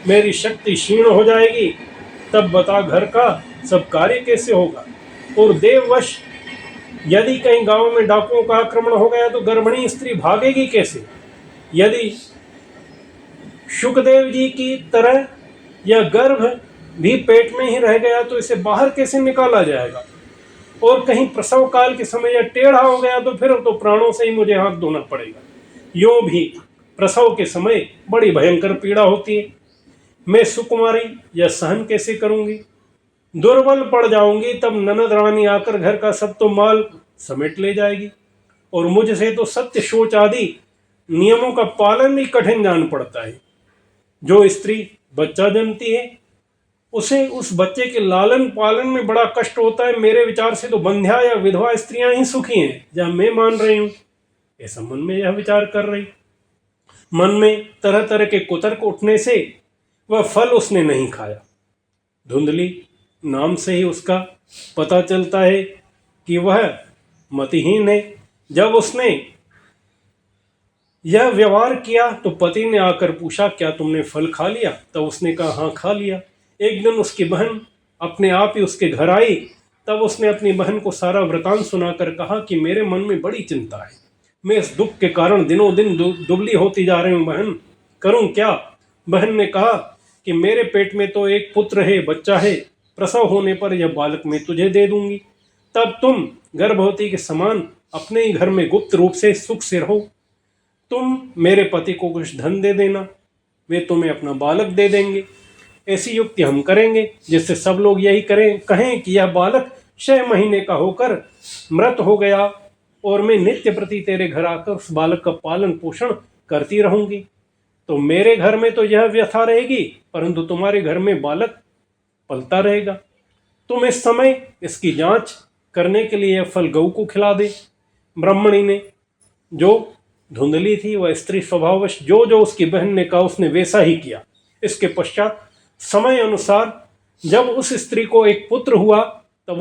[SPEAKER 1] मेरी शक्ति क्षीण हो जाएगी। तब बता घर का सब कार्य कैसे होगा? और देववश यदि कहीं गांव में डाकुओं का आक्रमण हो गया तो गर्भिणी स्त्री भागेगी कैसे? यदि शुकदेव जी की तरह यह गर्भ भी पेट में ही रह गया तो इसे बाहर कैसे निकाला जाएगा? और कहीं प्रसव काल के समय यह टेढ़ा हो गया तो फिर तो प्राणों से ही मुझे हाथ धोना पड़ेगा। यूं भी प्रसव के समय बड़ी भयंकर पीड़ा होती है। मैं सुकुमारी यह सहन कैसे करूंगी? दुर्बल पड़ जाऊंगी, तब ननद रानी आकर घर का सब तो माल समेट ले जाएगी और मुझसे तो सत्य शौच आदि नियमों का पालन भी कठिन जान पड़ता है। जो स्त्री बच्चा जन्मती है उसे उस बच्चे के लालन पालन में बड़ा कष्ट होता है। मेरे विचार से तो बंध्या या विधवा स्त्रियां ही सुखी हैं, जहां मैं मान रही हूं। ऐसा मन में यह विचार कर रही। मन में तरह तरह के कुतर्क उठने से वह फल उसने नहीं खाया। धुंधली नाम से ही उसका पता चलता है कि वह मतिहीन है। जब उसने यह व्यवहार किया तो पति ने आकर पूछा, क्या तुमने फल खा लिया? तब उसने कहा, हाँ खा लिया। एक दिन उसकी बहन अपने आप ही उसके घर आई। तब उसने अपनी बहन को सारा वृतांत सुनाकर कहा कि मेरे मन में बड़ी चिंता है। मैं इस दुख के कारण दिनों दिन दुबली होती जा रही हूँ। बहन, करूँ क्या? बहन ने कहा कि मेरे पेट में तो एक पुत्र है, बच्चा है। प्रसव होने पर यह बालक मैं तुझे दे दूंगी। तब तुम गर्भवती के समान अपने ही घर में गुप्त रूप से सुख से रहो। तुम मेरे पति को कुछ धन दे देना, वे तुम्हें अपना बालक दे देंगे। ऐसी युक्ति हम करेंगे जिससे सब लोग यही कहें कि यह बालक 6 महीने का होकर मृत हो गया और मैं नित्य प्रति तेरे घर आकर उस बालक का पालन पोषण करती रहूंगी। तो मेरे घर में तो यह व्यथा रहेगी, परंतु तुम्हारे घर में बालक पलता रहेगा। तुम इस समय इसकी जांच करने के लिए यह फल गऊ को खिला दे। ब्राह्मणी ने, जो धुंधली थी, वह स्त्री स्वभावश जो जो उसकी बहन ने कहा उसने वैसा ही किया। इसके पश्चात समय अनुसार जब उस स्त्री को एक पुत्र हुआ तब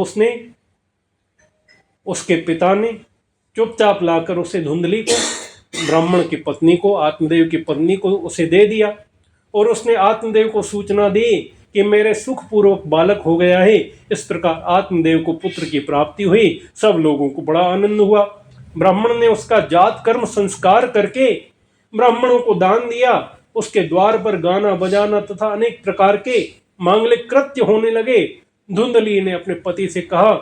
[SPEAKER 1] उसके पिता ने चुपचाप लाकर उसे धुंधली को, ब्राह्मण की पत्नी को, आत्मदेव की पत्नी को उसे दे दिया और उसने आत्मदेव को सूचना दी कि मेरे सुखपूर्वक बालक हो गया है। इस प्रकार आत्मदेव को पुत्र की प्राप्ति हुई। सब लोगों को बड़ा आनंद हुआ। ब्राह्मण ने उसका जात कर्म संस्कार करके ब्राह्मणों को दान दिया। उसके द्वार पर गाना बजाना तथा अनेक प्रकार के मांगलिक कृत्य होने लगे। धुंधली ने अपने पति से कहा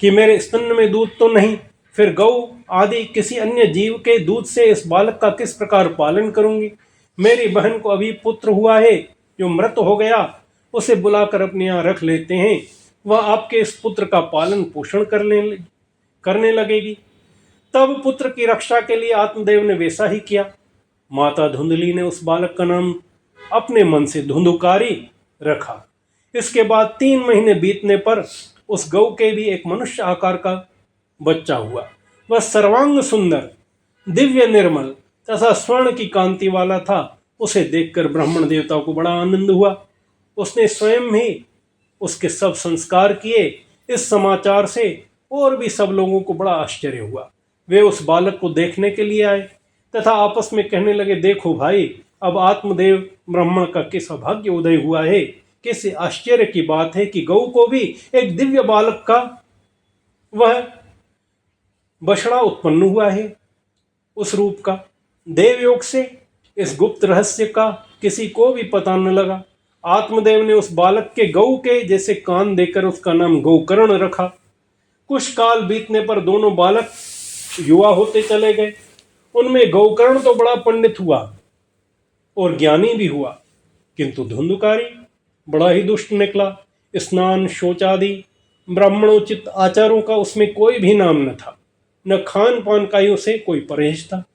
[SPEAKER 1] कि मेरे स्तन में दूध तो नहीं, फिर गौ आदि किसी अन्य जीव के दूध से इस बालक का किस प्रकार पालन करूंगी? मेरी बहन को अभी पुत्र हुआ है जो मृत हो गया, उसे बुलाकर अपने यहाँ रख लेते हैं। वह आपके इस पुत्र का पालन पोषण करने लगेगी। तब पुत्र की रक्षा के लिए आत्मदेव ने वैसा ही किया। माता धुंधली ने उस बालक का नाम अपने मन से धुंधुकारी रखा। इसके बाद 3 महीने बीतने पर उस गौ के भी एक मनुष्य आकार का बच्चा हुआ। वह सर्वांग सुंदर, दिव्य निर्मल तथा स्वर्ण की कांति वाला था। उसे देखकर ब्राह्मण देवताओं को बड़ा आनंद हुआ। उसने स्वयं ही उसके सब संस्कार किए। इस समाचार से और भी सब लोगों को बड़ा आश्चर्य हुआ। वे उस बालक को देखने के लिए आए तथा आपस में कहने लगे, देखो भाई, अब आत्मदेव ब्राह्मण का किस अभाग्य उदय हुआ है। किस आश्चर्य की बात है कि गौ को भी एक दिव्य बालक का वह बछड़ा उत्पन्न हुआ है। उस रूप का देवयोग से इस गुप्त रहस्य का किसी को भी पता न लगा। आत्मदेव ने उस बालक के गौ के जैसे कान देकर उसका नाम गौकर्ण रखा। कुछ काल बीतने पर दोनों बालक युवा होते चले गए। उनमें गौकर्ण तो बड़ा पंडित हुआ और ज्ञानी भी हुआ, किंतु धुंधुकारी बड़ा ही दुष्ट निकला। स्नान शौचादि ब्राह्मणोचित आचारों का उसमें कोई भी नाम न था, न खान पान का ही उसे कोई परहेज था।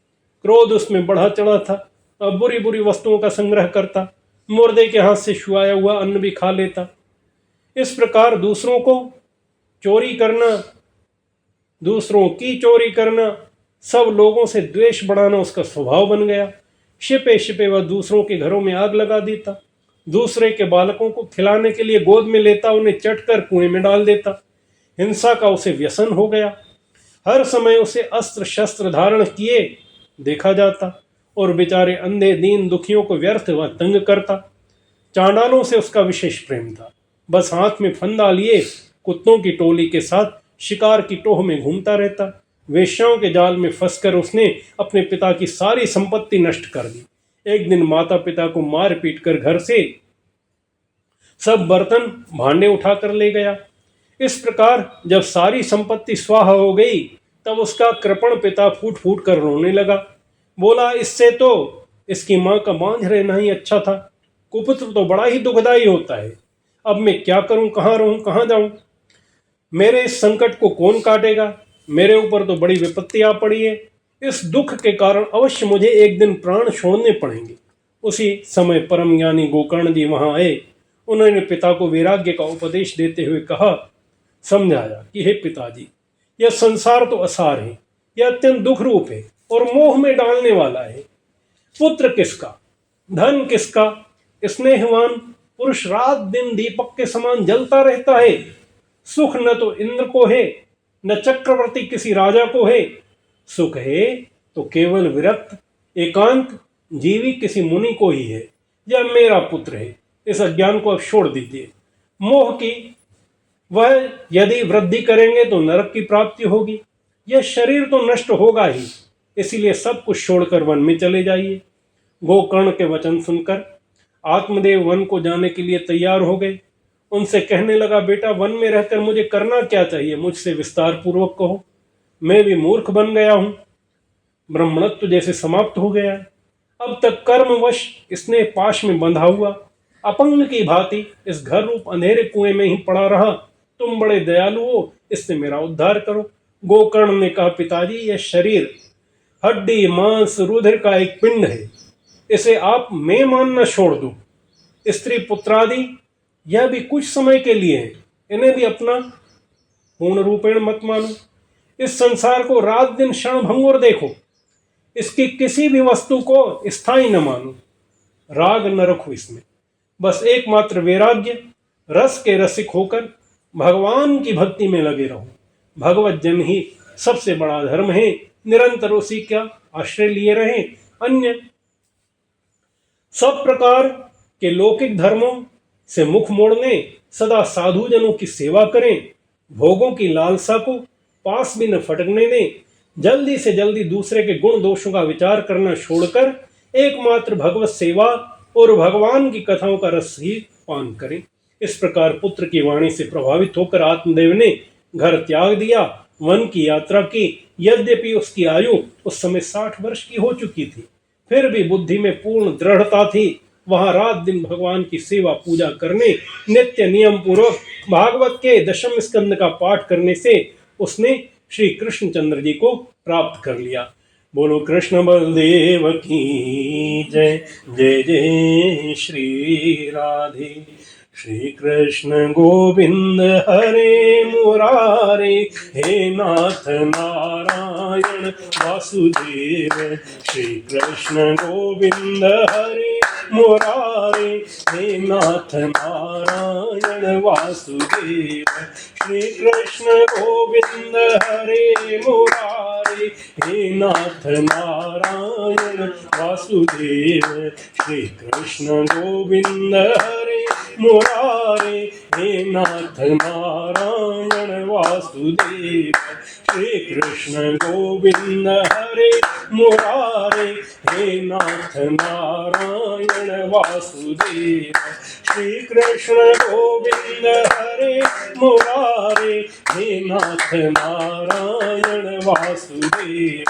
[SPEAKER 1] क्रोध उसमें बढ़ा चढ़ा था। अब बुरी बुरी वस्तुओं का संग्रह करता, मुर्दे के हाथ से छुआया हुआ अन्न भी खा लेता। इस प्रकार दूसरों की चोरी करना, सब लोगों से द्वेष बढ़ाना उसका स्वभाव बन गया। छिपे छिपे वह दूसरों के घरों में आग लगा देता। दूसरे के बालकों को खिलाने के लिए गोद में लेता, उन्हें चटकर कुएं में डाल देता। हिंसा का उसे व्यसन हो गया। हर समय उसे अस्त्र शस्त्र धारण किए देखा जाता और बेचारे अंधे दीन दुखियों को व्यर्थ व तंग करता। चांडालों से उसका विशेष प्रेम था। बस हाथ में फंदा लिए कुत्तों की टोली के साथ शिकार की टोह में घूमता रहता। वेश्याओं के जाल में फंसकर उसने अपने पिता की सारी संपत्ति नष्ट कर दी। एक दिन माता पिता को मार पीट कर घर से सब बर्तन भांडे उठाकर ले गया। इस प्रकार जब सारी संपत्ति स्वाहा हो गई तब उसका कृपण पिता फूट फूट कर रोने लगा। बोला, इससे तो इसकी माँ का बांझ रहना ही अच्छा था। कुपुत्र तो बड़ा ही दुखदाई होता है। अब मैं क्या करूं, कहाँ रहूं, कहाँ जाऊं? मेरे इस संकट को कौन काटेगा? मेरे ऊपर तो बड़ी विपत्ति आ पड़ी है। इस दुख के कारण अवश्य मुझे एक दिन प्राण छोड़ने पड़ेंगे। उसी समय परम ज्ञानी गोकर्ण जी वहां आए। उन्होंने पिता को वैराग्य का उपदेश देते हुए कहा, समझाया कि हे पिताजी, यह संसार तो असार है, यह अत्यंत दुख रूप है और मोह में डालने वाला है। पुत्र किसका, धन किसका, स्नेहवान पुरुष रात दिन दीपक के समान जलता रहता है। सुख न तो इंद्र को है, न चक्रवर्ती किसी राजा को है। सुख है तो केवल विरक्त एकांत जीवी किसी मुनि को ही है। यह मेरा पुत्र है, इस अज्ञान को अब छोड़ दीजिए। मोह की वह यदि वृद्धि करेंगे तो नरक की प्राप्ति होगी। यह शरीर तो नष्ट होगा ही, इसीलिए सब कुछ छोड़कर वन में चले जाइए। गोकर्ण के वचन सुनकर आत्मदेव वन को जाने के लिए तैयार हो गए। उनसे कहने लगा, बेटा, वन में रहकर मुझे करना क्या चाहिए, मुझसे विस्तार पूर्वक कहो। मैं भी मूर्ख बन गया हूं, ब्राह्मणत्व जैसे समाप्त हो गया। अब तक कर्मवश इसने पाश में बंधा हुआ अपंग की भांति इस घर रूप अंधेरे कुएं में ही पड़ा रहा। तुम बड़े दयालु हो, इससे मेरा उद्धार करो। गोकर्ण ने कहा, पिताजी, यह शरीर हड्डी मांस रुधिर का एक पिंड है, इसे आप मैं मानना छोड़ दो। स्त्री पुत्रादि यह भी कुछ समय के लिए है, इन्हें भी अपना पूर्ण रूपेण मत मानो। इस संसार को रात दिन क्षण भंगुर देखो, इसकी किसी भी वस्तु को स्थायी न मानो। राग न रखो इसमें, बस एकमात्र वैराग्य रस के रसिक होकर भगवान की भक्ति में लगे रहो। भगवत जन ही सबसे बड़ा धर्म है, निरंतर उसी का आश्रय लिए रहें। अन्य सब प्रकार के लौकिक धर्मों से मुख मोड़ने, सदा साधु जनों की सेवा करें, भोगों की लालसा को पास भी न फटकने दें, जल्दी से जल्दी दूसरे के गुण दोषों का विचार करना छोड़कर एकमात्र भगवत सेवा और भगवान की कथाओं का रस ही पान करें। इस प्रकार पुत्र की वाणी से प्रभावित होकर आत्मदेव ने घर त्याग दिया, वन की यात्रा की। यद्यपि उसकी आयु उस समय 60 वर्ष की हो चुकी थी, फिर भी बुद्धि में पूर्ण दृढ़ता थी। वहां रात दिन भगवान की सेवा पूजा करने, नित्य नियम पूर्वक भागवत के दशम स्कंद का पाठ करने से उसने श्री कृष्णचंद्र जी को प्राप्त कर लिया। बोलो कृष्ण बलदेव की जय। जय जय श्री राधे। श्री कृष्ण गोविंद हरे मुरारे, हे नाथ नारायण वासुदेव। श्री कृष्ण गोविंद हरे मुरारे, हे नाथ नारायण वासुदेव। श्री कृष्ण गोविंद हरे मुरारे, हे नाथ नारायण वासुदेव। श्री कृष्ण गोविंद हरे मुरारे, हे नाथ नारायण वासुदेव। श्री कृष्ण गोविंद हरे मुरारे, हे नाथ नारायण वासुदेव। श्री कृष्ण गोविंद हरे मुरारे, हे नाथ नारायण वासुदेव।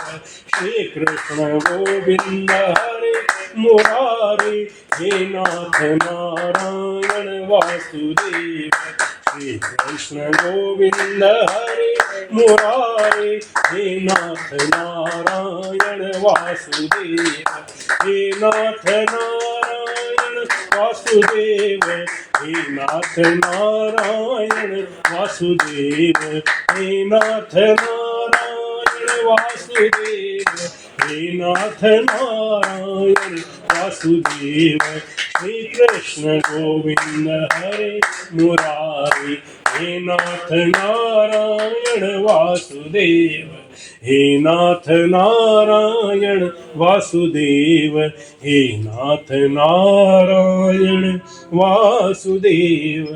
[SPEAKER 1] श्री कृष्ण गोविंद हरे मुरारे, हे नाथ नारायण वासुदेव। श्री कृष्ण गोविंद हरे मुरारे, हे नाथ नारायण वासुदेव। हे नाथ नारायण वासुदेव, हे नाथ नारायण वासुदेव। हे नाथ नारायण वासुदेव, हे नाथ नारायण वासुदेव। श्री कृष्ण गोविंद हरे मुरारे, हे नाथ नारायण वासुदेव। हे नाथ नारायण वासुदेव, हे नाथ नारायण वासुदेव।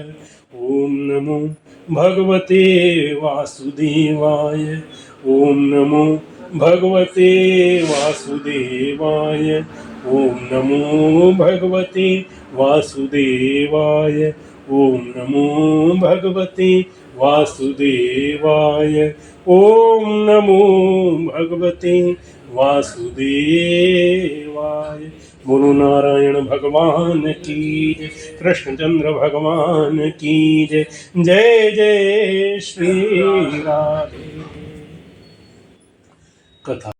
[SPEAKER 1] ओम नमो भगवते वासुदेवाय। ओम नमो भगवते वासुदेवाय। ओम नमो भगवते वासुदेवाय। ओम नमो भगवते वासुदेवाय। ओम नमो भगवते वासुदेवाय। बोलो नारायण भगवान की जय, कृष्णचंद्र भगवान की जय। जय जय श्री राधे। कथा